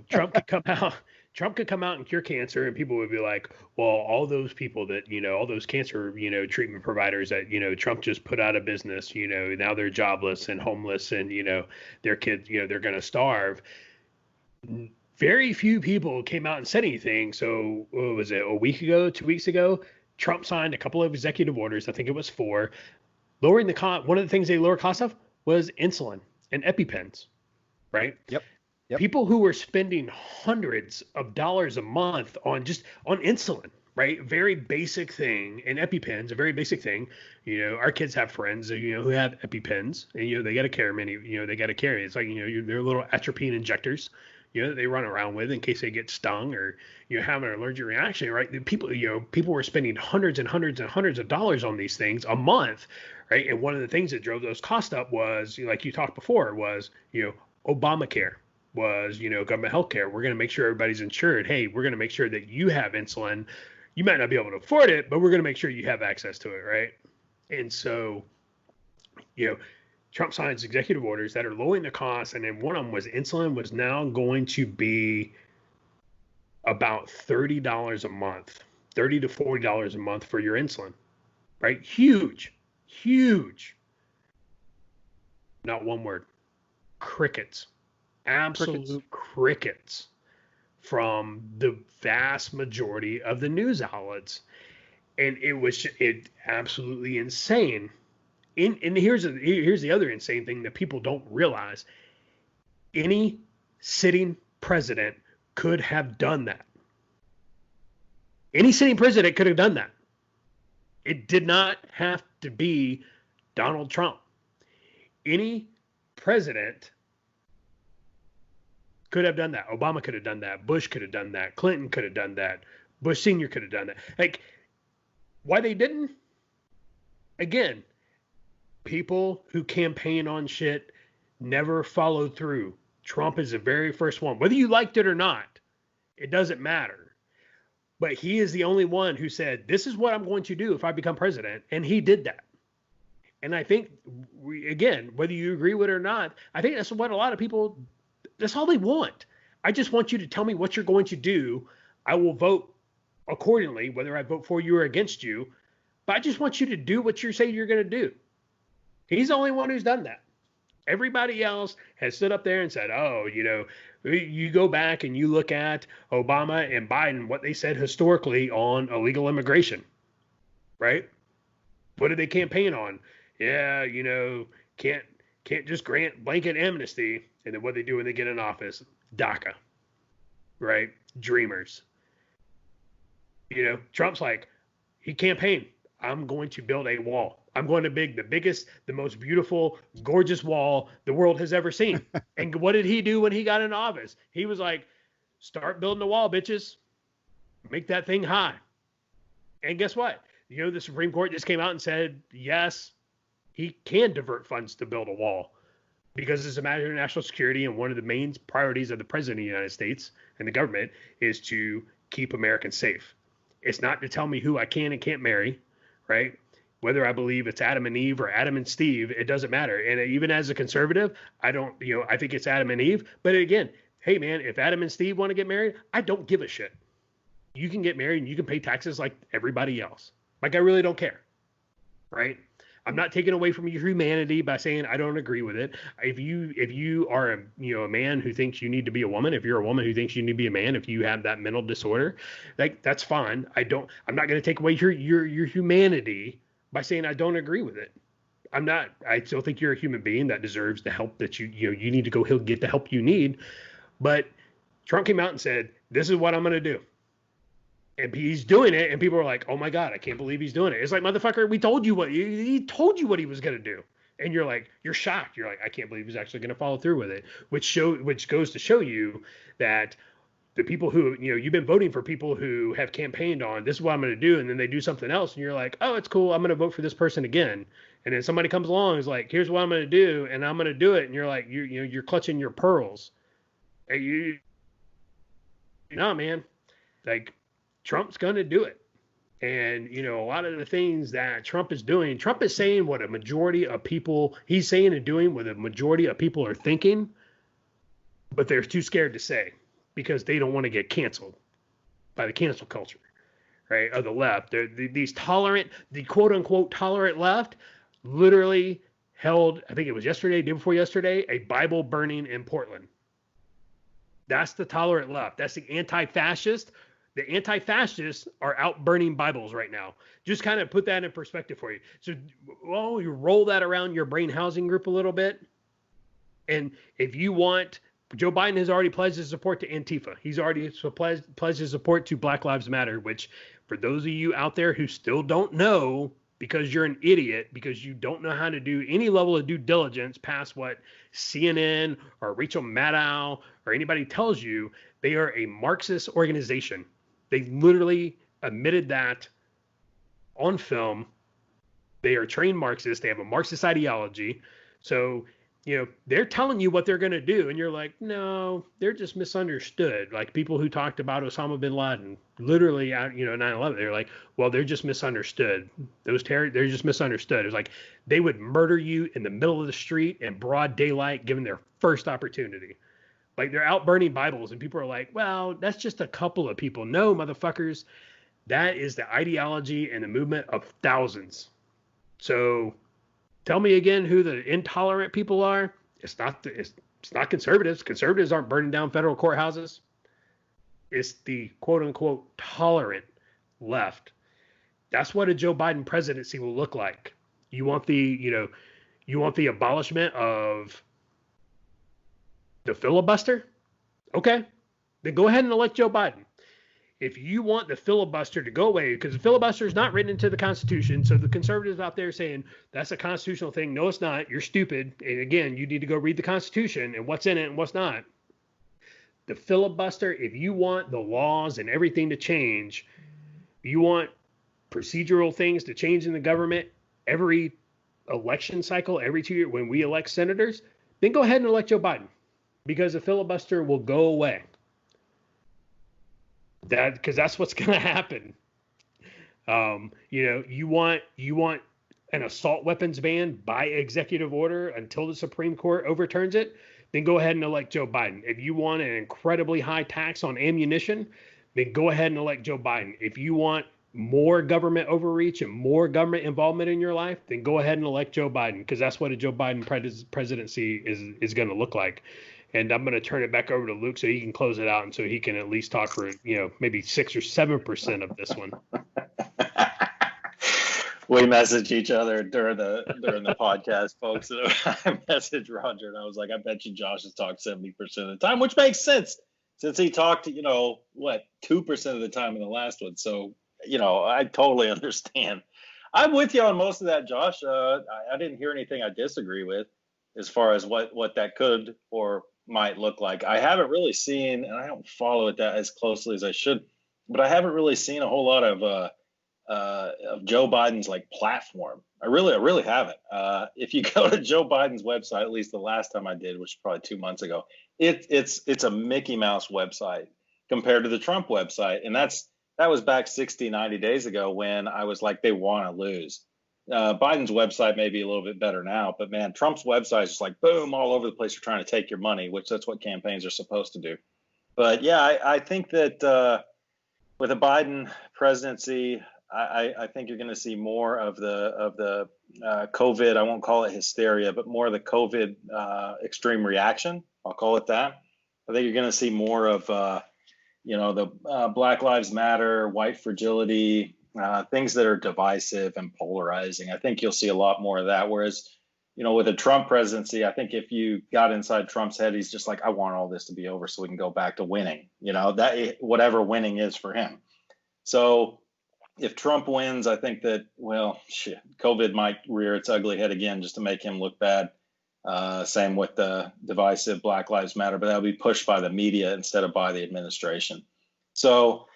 Trump could come out and cure cancer, and people would be like, well, all those people that, all those cancer, treatment providers that, Trump just put out of business, now they're jobless and homeless and, their kids, they're going to starve. Very few people came out and said anything. So what was it, a week ago, 2 weeks ago, Trump signed a couple of executive orders. I think it was 4, lowering the cost. One of the things they lower cost of was insulin and EpiPens, right? Yep. People who were spending hundreds of dollars a month on insulin, right? Very basic thing. And EpiPens, a very basic thing. Our kids have friends, who have EpiPens, and, they got to carry many, they got to carry. It's like, they're little atropine injectors, that they run around with in case they get stung or have an allergic reaction, right? The people were spending hundreds and hundreds and hundreds of dollars on these things a month, right? And one of the things that drove those costs up was, like you talked before, was Obamacare, was government health care. We're going to make sure everybody's insured. Hey, we're going to make sure that you have insulin. You might not be able to afford it, but we're going to make sure you have access to it, right? And so, Trump signs executive orders that are lowering the cost, and then one of them was insulin was now going to be about $30 a month, $30 to $40 a month for your insulin, right? Huge. Not one word. Crickets. Absolute crickets from the vast majority of the news outlets. And it absolutely insane. And here's the other insane thing that people don't realize. Any sitting president could have done that. Any sitting president could have done that. It did not have to be Donald Trump. Any president could have done that. Obama could have done that. Bush could have done that. Clinton could have done that. Bush Sr. could have done that. Like, why they didn't? Again, people who campaign on shit never followed through. Trump is the very first one. Whether you liked it or not, it doesn't matter. But he is the only one who said, this is what I'm going to do if I become president. And he did that. And I think, again, whether you agree with it or not, I think that's what a lot of people, that's all they want. I just want you to tell me what you're going to do. I will vote accordingly, whether I vote for you or against you. But I just want you to do what you say you're going to do. He's the only one who's done that. Everybody else has stood up there and said, oh, you go back and you look at Obama and Biden, what they said historically on illegal immigration, right? What did they campaign on? Yeah, can't just grant blanket amnesty. And then what they do when they get in office, DACA, right? Dreamers. Trump's like, he campaigned, I'm going to build a wall. I'm going to build the biggest, the most beautiful, gorgeous wall the world has ever seen. And what did he do when he got in office? He was like, start building the wall, bitches. Make that thing high. And guess what? The Supreme Court just came out and said, yes, he can divert funds to build a wall because it's a matter of national security. And one of the main priorities of the president of the United States and the government is to keep Americans safe. It's not to tell me who I can and can't marry, right? Whether I believe it's Adam and Eve or Adam and Steve, it doesn't matter. And even as a conservative, I think it's Adam and Eve. But again, hey man, if Adam and Steve want to get married, I don't give a shit. You can get married and you can pay taxes like everybody else. Like, I really don't care, right? I'm not taking away from your humanity by saying I don't agree with it. If you are a man who thinks you need to be a woman, if you're a woman who thinks you need to be a man, if you have that mental disorder, like, that's fine. I'm not going to take away your humanity by saying I don't agree with it. I still think you're a human being that deserves the help that you need to go get the help you need. But Trump came out and said, this is what I'm going to do. And he's doing it, and people are like, "Oh my God, I can't believe he's doing it." It's like, motherfucker, we told you what he told you what he was gonna do, and you're like, you're shocked. You're like, I can't believe he's actually gonna follow through with it. Which goes to show you that the people who you've been voting for people who have campaigned on this is what I'm gonna do, and then they do something else, and you're like, oh, it's cool, I'm gonna vote for this person again. And then somebody comes along and is like, here's what I'm gonna do, and I'm gonna do it, and you're like, you're clutching your pearls. No, man, like, Trump's going to do it. And, a lot of the things that Trump is doing, Trump is saying what a majority of people, he's saying and doing what a majority of people are thinking, but they're too scared to say because they don't want to get canceled by the cancel culture, right? Of the left. These the quote unquote tolerant left literally held, I think it was yesterday, day before yesterday, a Bible burning in Portland. That's the tolerant left. That's the anti-fascist. The anti-fascists are out burning Bibles right now. Just kind of put that in perspective for you. So, you roll that around your brain housing group a little bit. And if you want, Joe Biden has already pledged his support to Antifa. He's already pledged his support to Black Lives Matter, which for those of you out there who still don't know because you're an idiot, because you don't know how to do any level of due diligence past what CNN or Rachel Maddow or anybody tells you. They are a Marxist organization. They literally admitted that on film. They are trained Marxists. They have a Marxist ideology. So, they're telling you what they're going to do. And you're like, no, they're just misunderstood. Like people who talked about Osama bin Laden, literally, 9/11, they're like, well, they're just misunderstood. They're just misunderstood. It was like they would murder you in the middle of the street in broad daylight, given their first opportunity. Like they're out burning Bibles. And people are like, well, that's just a couple of people. No, motherfuckers. That is the ideology and the movement of thousands. So tell me again who the intolerant people are. It's not conservatives. Conservatives aren't burning down federal courthouses. It's the quote unquote tolerant left. That's what a Joe Biden presidency will look like. You want the abolishment of the filibuster? Okay. Then go ahead and elect Joe Biden. If you want the filibuster to go away, because the filibuster is not written into the Constitution, so the conservatives out there saying that's a constitutional thing. No, it's not. You're stupid. And again, you need to go read the Constitution and what's in it and what's not. The filibuster, if you want the laws and everything to change, you want procedural things to change in the government every election cycle, every 2 years when we elect senators, then go ahead and elect Joe Biden, because the filibuster will go away. Because that's what's going to happen. You want an assault weapons ban by executive order until the Supreme Court overturns it, then go ahead and elect Joe Biden. If you want an incredibly high tax on ammunition, then go ahead and elect Joe Biden. If you want more government overreach and more government involvement in your life, then go ahead and elect Joe Biden, because that's what a Joe Biden presidency is going to look like. And I'm going to turn it back over to Luke so he can close it out, and so he can at least talk for, maybe 6 or 7% of this one. We messaged each other during the podcast, folks. And I messaged Roger, and I was like, I bet you Josh has talked 70% of the time, which makes sense since he talked, 2% of the time in the last one. So, I totally understand. I'm with you on most of that, Josh. I didn't hear anything I disagree with as far as what that could or might look like. I haven't really seen, and I don't follow it that as closely as I should, but I haven't really seen a whole lot of Joe Biden's platform. I really haven't. If you go to Joe Biden's website, at least the last time I did, which was probably 2 months ago, it's a Mickey Mouse website compared to the Trump website, and that was back 60, 90 days ago when I was like, they want to lose. Biden's website may be a little bit better now, but man, Trump's website is just like boom, all over the place. You're trying to take your money, which that's what campaigns are supposed to do. But yeah, I think that with a Biden presidency, I think you're going to see more of the COVID. I won't call it hysteria, but more of the COVID extreme reaction. I'll call it that. I think you're going to see more of the Black Lives Matter, white fragility. Things that are divisive and polarizing. I think you'll see a lot more of that. Whereas, with a Trump presidency, I think if you got inside Trump's head, he's just like, I want all this to be over so we can go back to winning, that whatever winning is for him. So if Trump wins, I think that, COVID might rear its ugly head again just to make him look bad. Same with the divisive Black Lives Matter, but that'll be pushed by the media instead of by the administration. So,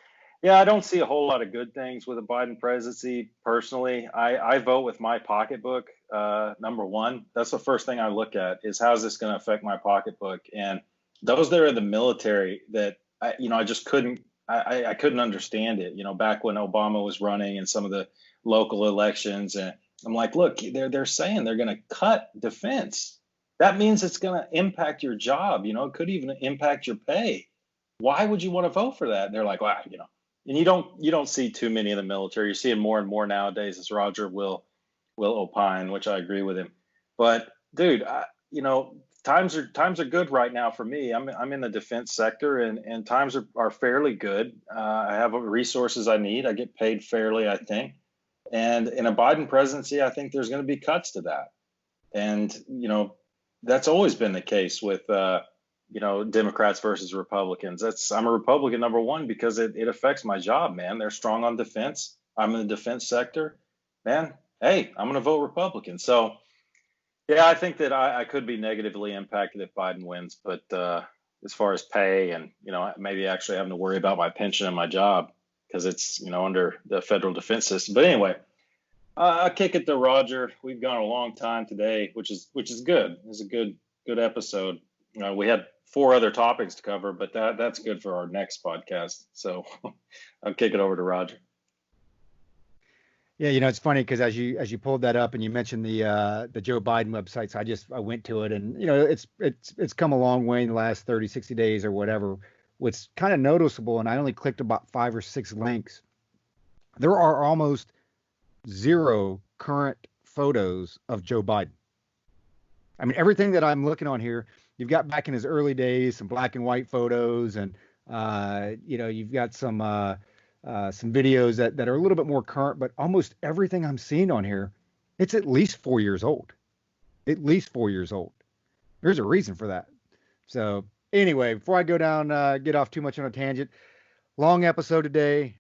yeah, I don't see a whole lot of good things with a Biden presidency. Personally, I vote with my pocketbook. Number one, that's the first thing I look at is how's this going to affect my pocketbook? And those that are in the military that I just couldn't understand it. Back when Obama was running and some of the local elections, and I'm like, look, they're saying they're going to cut defense. That means it's going to impact your job. It could even impact your pay. Why would you want to vote for that? And they're like, wow, And you don't see too many in the military. You're seeing more and more nowadays, as Roger will opine, which I agree with him. But dude, times are good right now for me. I'm in the defense sector, and times are fairly good. I have resources I need. I get paid fairly, I think. And in a Biden presidency, I think there's going to be cuts to that. And that's always been the case with Democrats versus Republicans. I'm a Republican, number one, because it affects my job, man. They're strong on defense. I'm in the defense sector, man. hey, I'm going to vote Republican. So, yeah, I think that I could be negatively impacted if Biden wins. But as far as pay and, maybe actually having to worry about my pension and my job because it's, under the federal defense system. But anyway, I'll kick it to Roger. We've gone a long time today, which is good. It's a good episode. We had 4 other topics to cover, but that's good for our next podcast. So I'll kick it over to Roger. Yeah, it's funny because as you pulled that up and you mentioned the Joe Biden websites, I went to it and it's come a long way in the last 30, 60 days or whatever. What's kind of noticeable, and I only clicked about 5 or 6 links. There are almost 0 current photos of Joe Biden. I mean, everything that I'm looking on here, you've got back in his early days, some black and white photos, and you've got some videos that are a little bit more current, but almost everything I'm seeing on here, it's at least 4 years old. At least 4 years old. There's a reason for that. So anyway, before I go down, get off too much on a tangent, long episode today.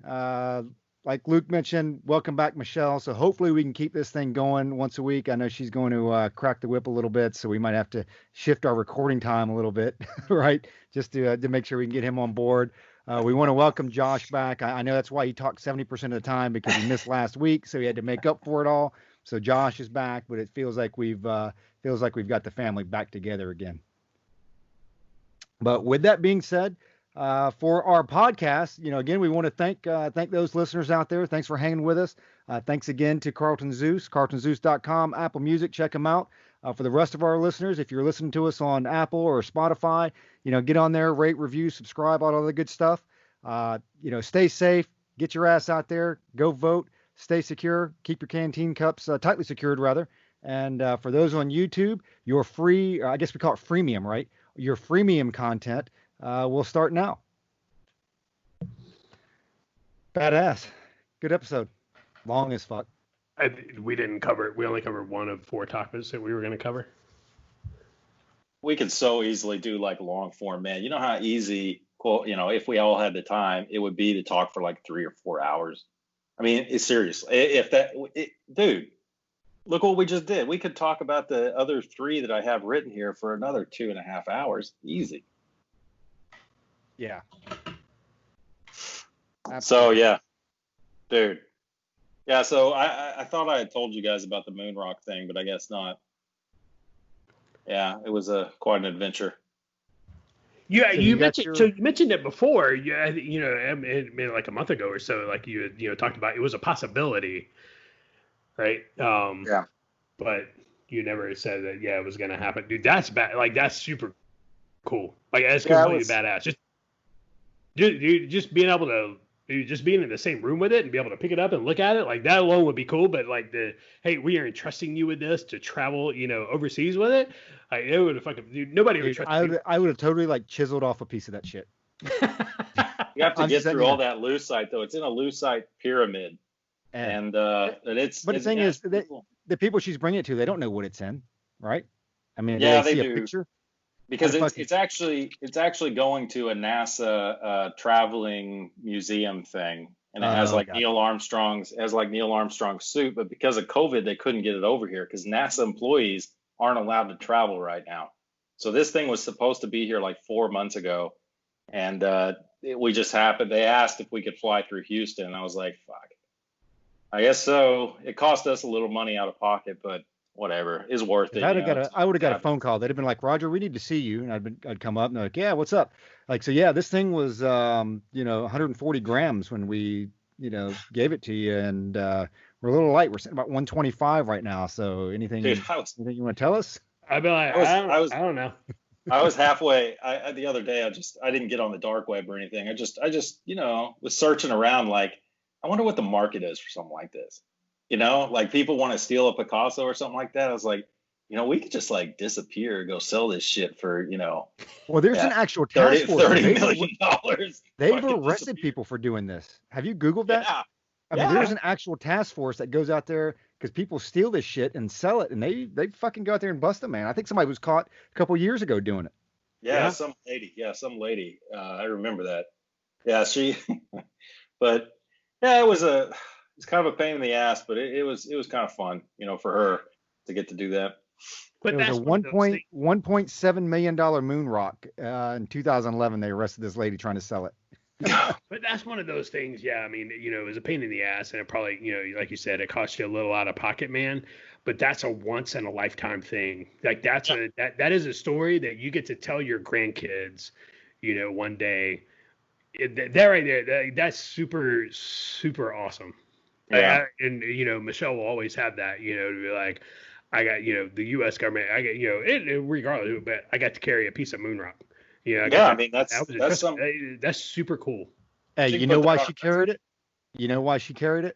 Like Luke mentioned, welcome back, Michelle. So hopefully we can keep this thing going once a week. I know she's going to crack the whip a little bit, so we might have to shift our recording time a little bit, right? Just to make sure we can get him on board. We want to welcome Josh back. I know that's why he talked 70% of the time because he missed last week, so he had to make up for it all. So Josh is back, but it feels like we've got the family back together again. But with that being said, for our podcast, again, we want to thank those listeners out there. Thanks for hanging with us. Thanks again to Carlton Zeus, carltonzeus.com, Apple Music. Check them out. For the rest of our listeners, if you're listening to us on Apple or Spotify, get on there, rate, review, subscribe, all the good stuff. Stay safe, get your ass out there, go vote, stay secure, keep your canteen cups tightly secured, rather. And for those on YouTube, your free, I guess we call it freemium, right? Your freemium content will start now. Badass. Good episode. Long as fuck. We didn't cover it. We only covered 1 of 4 topics that we were going to cover. We could so easily do like long form, man. You know how easy, if we all had the time, it would be to talk for like 3 or 4 hours. I mean, it's serious. Dude, look what we just did. We could talk about the other 3 that I have written here for another 2.5 hours. Easy. Yeah. Absolutely. So yeah, dude. Yeah, so I thought I had told you guys about the moon rock thing, but I guess not. Yeah, it was quite an adventure. Yeah, you mentioned it before. Yeah, like a month ago or so. Like you talked about, it was a possibility, right? Yeah. But you never said that. Yeah, it was gonna happen, dude. That's bad. Like that's super cool. Like that's completely badass. Just being able to. Just being in the same room with it and be able to pick it up and look at it, like that alone would be cool. But like hey, we are entrusting you with this to travel, overseas with it. Like it would have nobody would trust you. I would have totally like chiseled off a piece of that shit. You have to get through all that lucite though. It's in a lucite pyramid, and it's. But the thing is, the people she's bringing it to, they don't know what it's in, right? I mean, yeah, they see do. A picture. Because it's actually going to a NASA traveling museum thing, and it has Neil Armstrong's suit. But because of COVID, they couldn't get it over here because NASA employees aren't allowed to travel right now. So this thing was supposed to be here like 4 months ago, and we just happened. They asked if we could fly through Houston, and I was like, "Fuck, I guess so." It cost us a little money out of pocket, but. Whatever is worth it. I would have got a phone call. They'd have been like, Roger, we need to see you. And I'd come up and they're like, yeah, what's up? Like, so yeah, this thing was, 140 grams when we, gave it to you. And we're a little light. We're sitting about 125 right now. So anything you want to tell us? I'd be like, I don't know. I was halfway. The other day, I didn't get on the dark web or anything. I just, was searching around like, I wonder what the market is for something like this. Like people want to steal a Picasso or something like that. I was like, we could just like disappear, go sell this shit for, Well, there's an actual task force. $30 million. They've arrested people for doing this. Have you Googled that? Yeah. I mean, there's an actual task force that goes out there because people steal this shit and sell it, and they fucking go out there and bust them, man. I think somebody was caught a couple years ago doing it. Yeah, some lady. I remember that. Yeah, she. But yeah, it was it's kind of a pain in the ass, but it was kind of fun, for her to get to do that. But It was that's a one of those things. $1.7 million moon rock. In 2011, they arrested this lady trying to sell it. But that's one of those things. Yeah, I mean, it was a pain in the ass, and it probably, like you said, it cost you a little out of pocket, man. But that's a once in a lifetime thing. Like that is a story that you get to tell your grandkids, one day. That right there, that's super, super awesome. Yeah. And Michelle will always have that, to be like, I got, the U.S. government, I get, regardless, but I got to carry a piece of moon rock. I mean, That's super cool. Hey, She you can know put why that she on- carried it? You know why she carried it?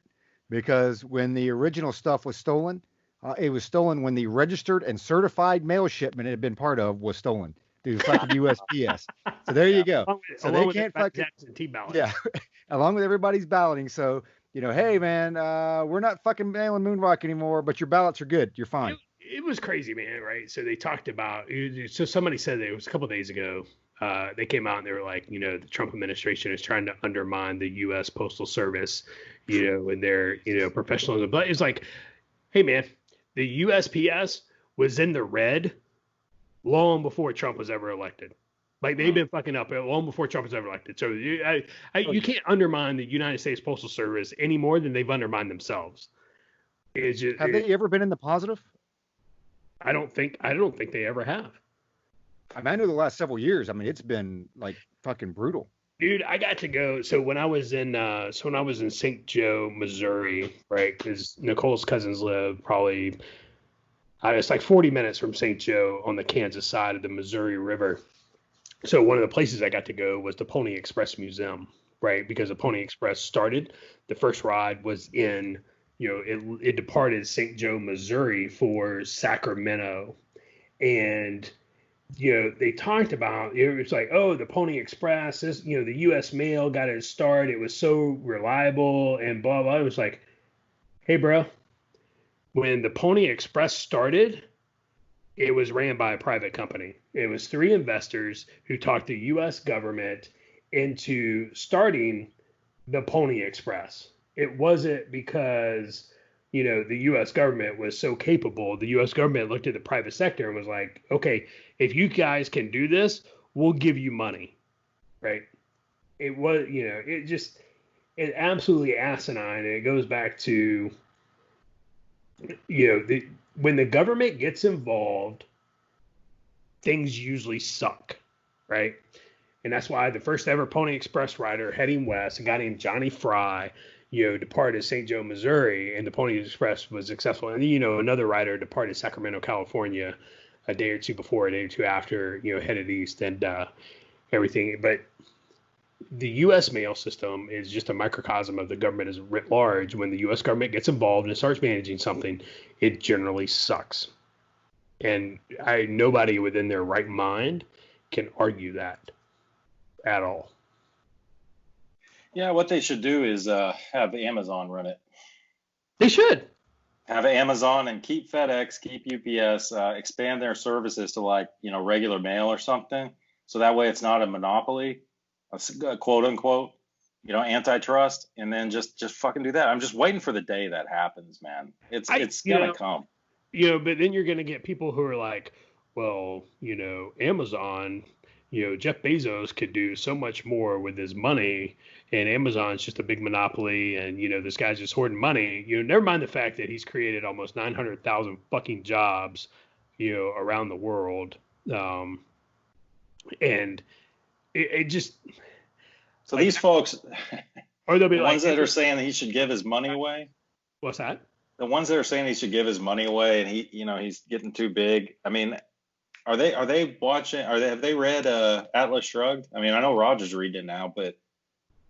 Because when the original stuff was stolen, it was stolen when the registered and certified mail shipment it had been part of was stolen through fucking USPS. So there you go. So Along they with can't fucking absentee ballots. yeah, along with everybody's balloting. So hey man, we're not fucking mailing moon rock anymore, but your ballots are good. You're fine. It was crazy, man. Right. So they talked about. So somebody said that it was a couple days ago. They came out and they were like, the Trump administration is trying to undermine the U.S. Postal Service, and their, professionalism. But it's like, hey, man, the USPS was in the red long before Trump was ever elected. Like they've been fucking up long before Trump was ever elected. So you can't undermine the United States Postal Service any more than they've undermined themselves. It's just, Have they ever been in the positive? I don't think they ever have. I mean, I know the last several years. I mean, it's been like fucking brutal. Dude, I got to go. So when I was in St. Joe, Missouri, right? Because Nicole's cousins live probably, it's like 40 minutes from St. Joe on the Kansas side of the Missouri River. So one of the places I got to go was the Pony Express Museum, right? Because the Pony Express started. The first ride was in, it departed St. Joe, Missouri for Sacramento, and they talked about, it was like, oh, the Pony Express, this, the U.S. mail got its start. It was so reliable and blah, blah. It was like, hey, bro, when the Pony Express started, it was ran by a private company. It was 3 investors who talked the U.S. government into starting the Pony Express. It wasn't because, the U.S. government was so capable. The U.S. government looked at the private sector and was like, okay, if you guys can do this, we'll give you money, right? It was, it absolutely asinine. And it goes back to, when the government gets involved, things usually suck, right? And that's why the first ever Pony Express rider heading west, a guy named Johnny Fry, departed St. Joe, Missouri, and the Pony Express was successful. And, another rider departed Sacramento, California, a day or two before, a day or two after, headed east and everything. But the U.S. mail system is just a microcosm of the government as writ large. When the U.S. government gets involved and starts managing something, it generally sucks. And nobody within their right mind can argue that at all. Yeah, what they should do is have Amazon run it. They should. Have Amazon and keep FedEx, keep UPS, expand their services to like, regular mail or something. So that way it's not a monopoly, quote unquote, antitrust, and then just fucking do that. I'm just waiting for the day that happens, man. It's gonna come. But then you're gonna get people who are like, well, Amazon, Jeff Bezos could do so much more with his money, and Amazon's just a big monopoly, and this guy's just hoarding money. Never mind the fact that he's created almost 900,000 fucking jobs, around the world, and it just. So these folks, or they'll be the like, ones that are saying that he should give his money away. What's that? The ones that are saying he should give his money away, and he's getting too big. I mean, are they watching? Have they read Atlas Shrugged? I mean, I know Roger's reading it now, but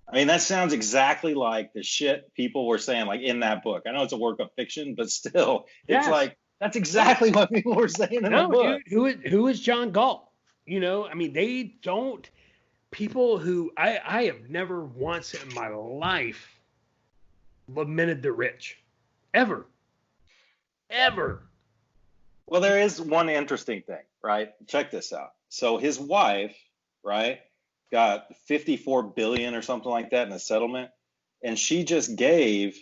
I mean that sounds exactly like the shit people were saying, like in that book. I know it's a work of fiction, but still, it's like that's exactly what people were saying in the book. Dude, who is John Galt? I mean, they don't. People who I have never once in my life lamented the rich. Ever. Well, there is one interesting thing, right? Check this out. So his wife, right, got 54 billion or something like that in a settlement, and she just gave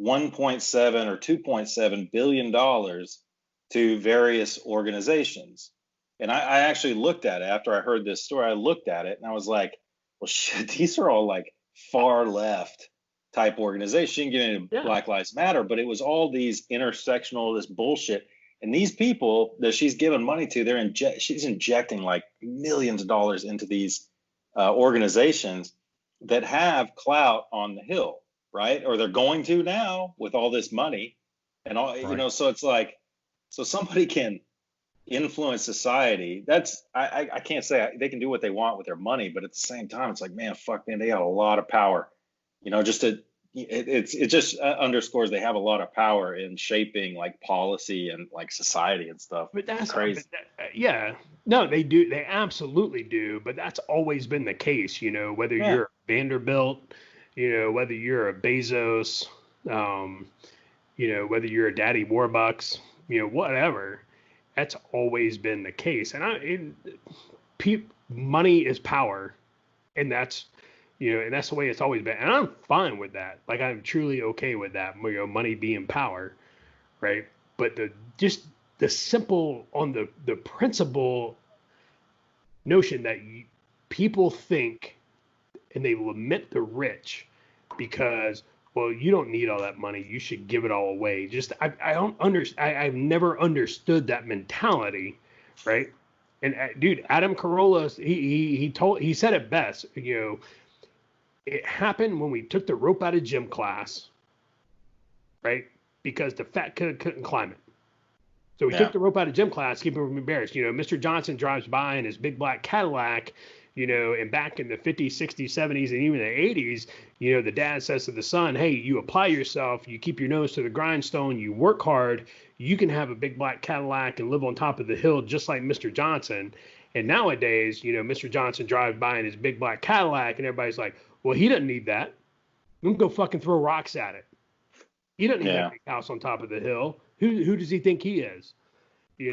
1.7 or 2.7 billion dollars to various organizations. And I actually looked at it after I heard this story. I looked at it and I was like, well, shit, these are all like far left type organizations. She didn't get into Black Lives Matter, but it was all these intersectional, this bullshit. And these people that she's giving money to, she's injecting like millions of dollars into these organizations that have clout on the Hill, right? Or they're going to now with all this money and all, right. So it's like, so somebody can influence society. I can't say they can do what they want with their money, but at the same time, it's like, man, fuck, man, they got a lot of power. It just underscores they have a lot of power in shaping like policy and like society and stuff. But that's crazy. No, they do. They absolutely do. But that's always been the case, whether you're a Vanderbilt, whether you're a Bezos, whether you're a Daddy Warbucks, whatever. That's always been the case. And money is power, and that's the way it's always been. And I'm fine with that. Like, I'm truly okay with that. Money being power, right? But the simple on the principle notion that people think and they lament the rich because, well, you don't need all that money, you should give it all away. I don't understand. I've never understood that mentality, right? And dude, Adam Carolla, he said it best. It happened when we took the rope out of gym class, right? Because the fat kid couldn't climb it. So we took the rope out of gym class, keep him from embarrassed. Mr. Johnson drives by in his big black Cadillac, and back in the 50s, 60s, 70s, and even the 80s, the dad says to the son, hey, you apply yourself, you keep your nose to the grindstone, you work hard, you can have a big black Cadillac and live on top of the hill just like Mr. Johnson. And nowadays, Mr. Johnson drives by in his big black Cadillac and everybody's like, well, he doesn't need that. Let him go fucking throw rocks at it. He doesn't need a big house on top of the hill. Who does he think he is? We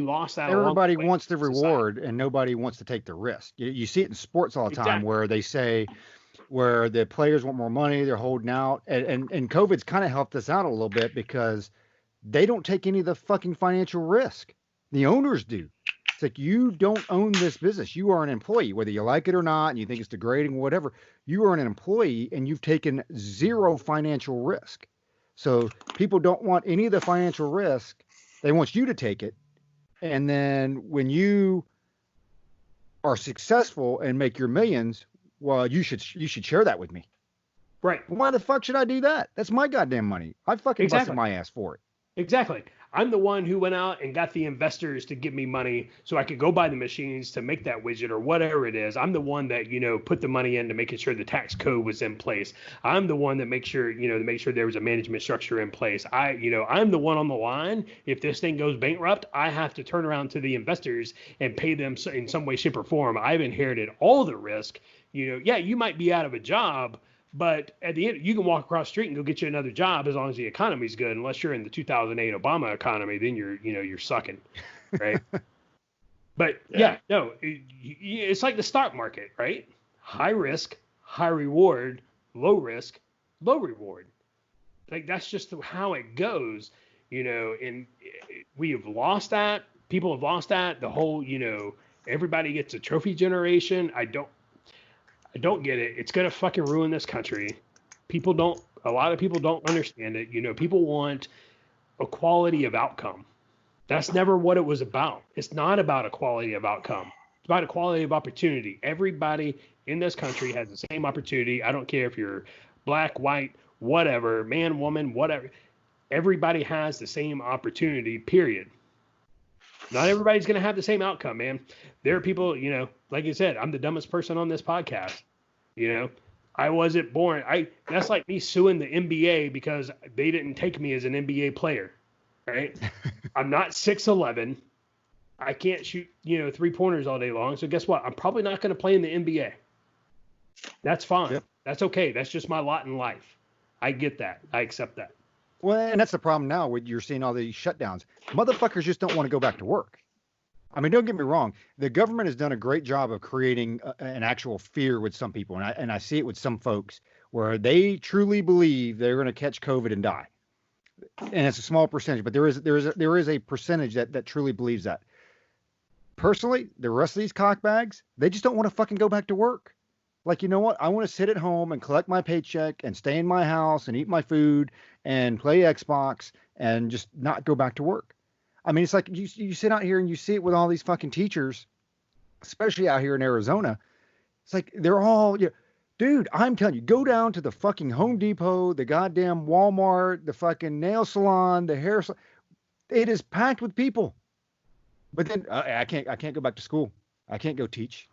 lost that. Everybody wants the reward and nobody wants to take the risk. You see it in sports all the time where they say where the players want more money, they're holding out. And COVID's kind of helped us out a little bit because they don't take any of the fucking financial risk. The owners do. It's like, you don't own this business. You are an employee, whether you like it or not, and you think it's degrading or whatever. You are an employee and you've taken zero financial risk. So people don't want any of the financial risk. They want you to take it. And then when you are successful and make your millions, well, you should share that with me. Right. Why the fuck should I do that? That's my goddamn money. I fucking busted my ass for it. Exactly. I'm the one who went out and got the investors to give me money so I could go buy the machines to make that widget or whatever it is. I'm the one that, put the money into making sure the tax code was in place. I'm the one that makes sure, there was a management structure in place. I'm the one on the line. If this thing goes bankrupt, I have to turn around to the investors and pay them in some way, shape, or form. I've inherited all the risk. You might be out of a job, but at the end, you can walk across the street and go get you another job as long as the economy's good. Unless you're in the 2008 Obama economy, then you're sucking, right? But it's like the stock market, right? High risk, high reward, low risk, low reward. Like, that's just how it goes, and we have lost that. People have lost that. The whole, everybody gets a trophy generation. I don't get it. It's going to fucking ruin this country. A lot of people don't understand it. People want equality of outcome. That's never what it was about. It's not about equality of outcome. It's about equality of opportunity. Everybody in this country has the same opportunity. I don't care if you're black, white, whatever, man, woman, whatever. Everybody has the same opportunity, period. Not everybody's going to have the same outcome, man. There are people, like you said, I'm the dumbest person on this podcast. I wasn't born. That's like me suing the NBA because they didn't take me as an NBA player, right? I'm not 6'11". I can't shoot, 3-pointers all day long. So guess what? I'm probably not going to play in the NBA. That's fine. Yep. That's okay. That's just my lot in life. I get that. I accept that. Well, and that's the problem now with you're seeing all these shutdowns. Motherfuckers just don't want to go back to work. I mean, don't get me wrong. The government has done a great job of creating an actual fear with some people. And I see it with some folks where they truly believe they're going to catch COVID and die. And it's a small percentage, but there is a percentage that truly believes that. Personally, the rest of these cockbags, they just don't want to fucking go back to work. Like, you know what? I want to sit at home and collect my paycheck and stay in my house and eat my food and play Xbox and just not go back to work. I mean, it's like you sit out here and you see it with all these fucking teachers, especially out here in Arizona. It's like they're all, dude, I'm telling you, go down to the fucking Home Depot, the goddamn Walmart, the fucking nail salon, the hair salon. It is packed with people. But then I can't go back to school. I can't go teach.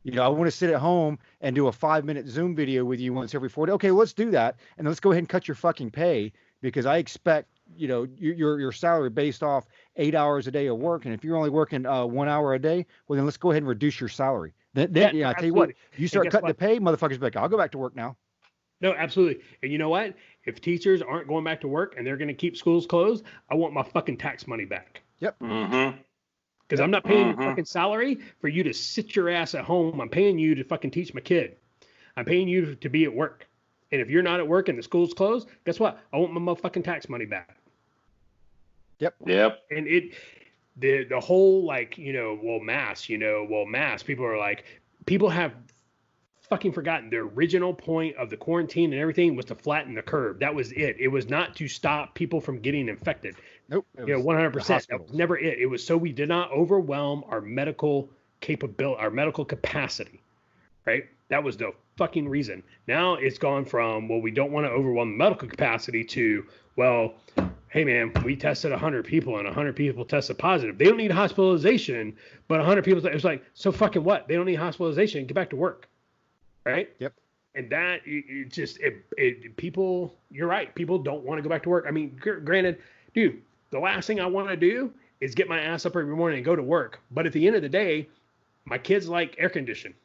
I want to sit at home and do a 5-minute Zoom video with you once every 4 days. Okay, let's do that. And let's go ahead and cut your fucking pay, because I expect, your salary based off 8 hours a day of work. And if you're only working 1 hour a day, well, then let's go ahead and reduce your salary. Then I tell you what, you start cutting the pay, motherfuckers be like, I'll go back to work now. No, absolutely. And you know what? If teachers aren't going back to work and they're going to keep schools closed, I want my fucking tax money back. Yep. Mm-hmm. Because I'm not paying your fucking salary for you to sit your ass at home. I'm paying you to fucking teach my kid. I'm paying you to be at work. And if you're not at work and the school's closed, guess what? I want my motherfucking tax money back. Yep. And the whole, like, mass, people have fucking forgotten the original point of the quarantine and everything was to flatten the curve. That was it. It was not to stop people from getting infected. Nope. 100%. That was never it. It was so we did not overwhelm our medical capability, our medical capacity, right? That was the fucking reason. Now it's gone from, well, we don't want to overwhelm the medical capacity to, well, hey man, we tested 100 people and 100 people tested positive. They don't need hospitalization, but 100 people, it's like, so fucking what? They don't need hospitalization. Get back to work. Right? Yep. And that people, you're right. People don't want to go back to work. I mean, granted, dude, the last thing I want to do is get my ass up every morning and go to work. But at the end of the day, my kids like air conditioning.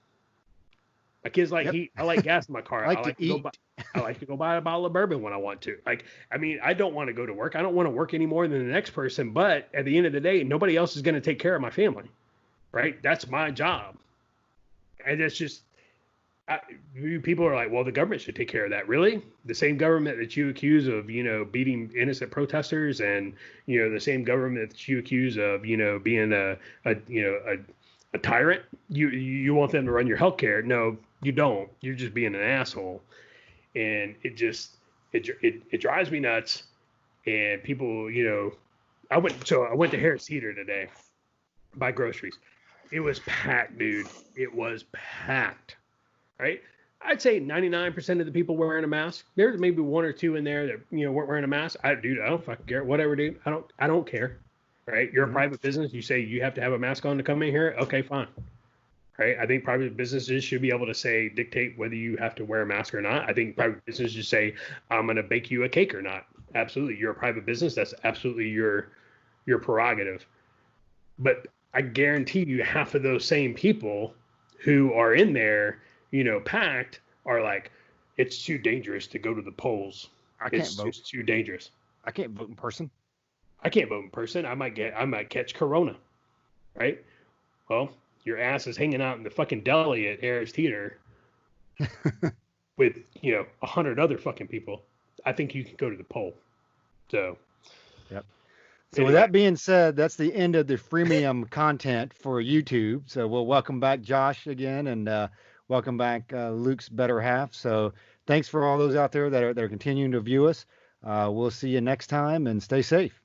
My kids like heat. I like gas in my car. I like to go buy a bottle of bourbon when I want to. I don't want to go to work. I don't want to work any more than the next person. But at the end of the day, nobody else is going to take care of my family. Right? That's my job. And it's just, people are like, well, the government should take care of that. Really? The same government that you accuse of, beating innocent protesters, and, the same government that you accuse of, being a tyrant. You want them to run your healthcare? No, you don't. You're just being an asshole. And it drives me nuts. And people, I went to Harris Teeter today, buy groceries. It was packed, dude. It was packed. Right? I'd say 99% of the people wearing a mask. There's maybe one or two in there that, weren't wearing a mask. I don't fucking care. Whatever, dude. I don't care. Right? You're a private business. You say you have to have a mask on to come in here. Okay, fine. Right? I think private businesses should be able to dictate whether you have to wear a mask or not. I think private businesses should say, I'm going to bake you a cake or not. Absolutely. You're a private business. That's absolutely your prerogative. But I guarantee you half of those same people who are in there, packed, are like, it's too dangerous to go to the polls. It's vote. It's too dangerous. I can't vote in person. I can't vote in person. I might catch corona. Right? Well, your ass is hanging out in the fucking deli at Harris Teeter with, 100 other fucking people. I think you can go to the poll. So. Yep. So with that being said, that's the end of the freemium content for YouTube. So we'll welcome back Josh again, and welcome back Luke's better half. So thanks for all those out there that are continuing to view us. We'll see you next time, and stay safe.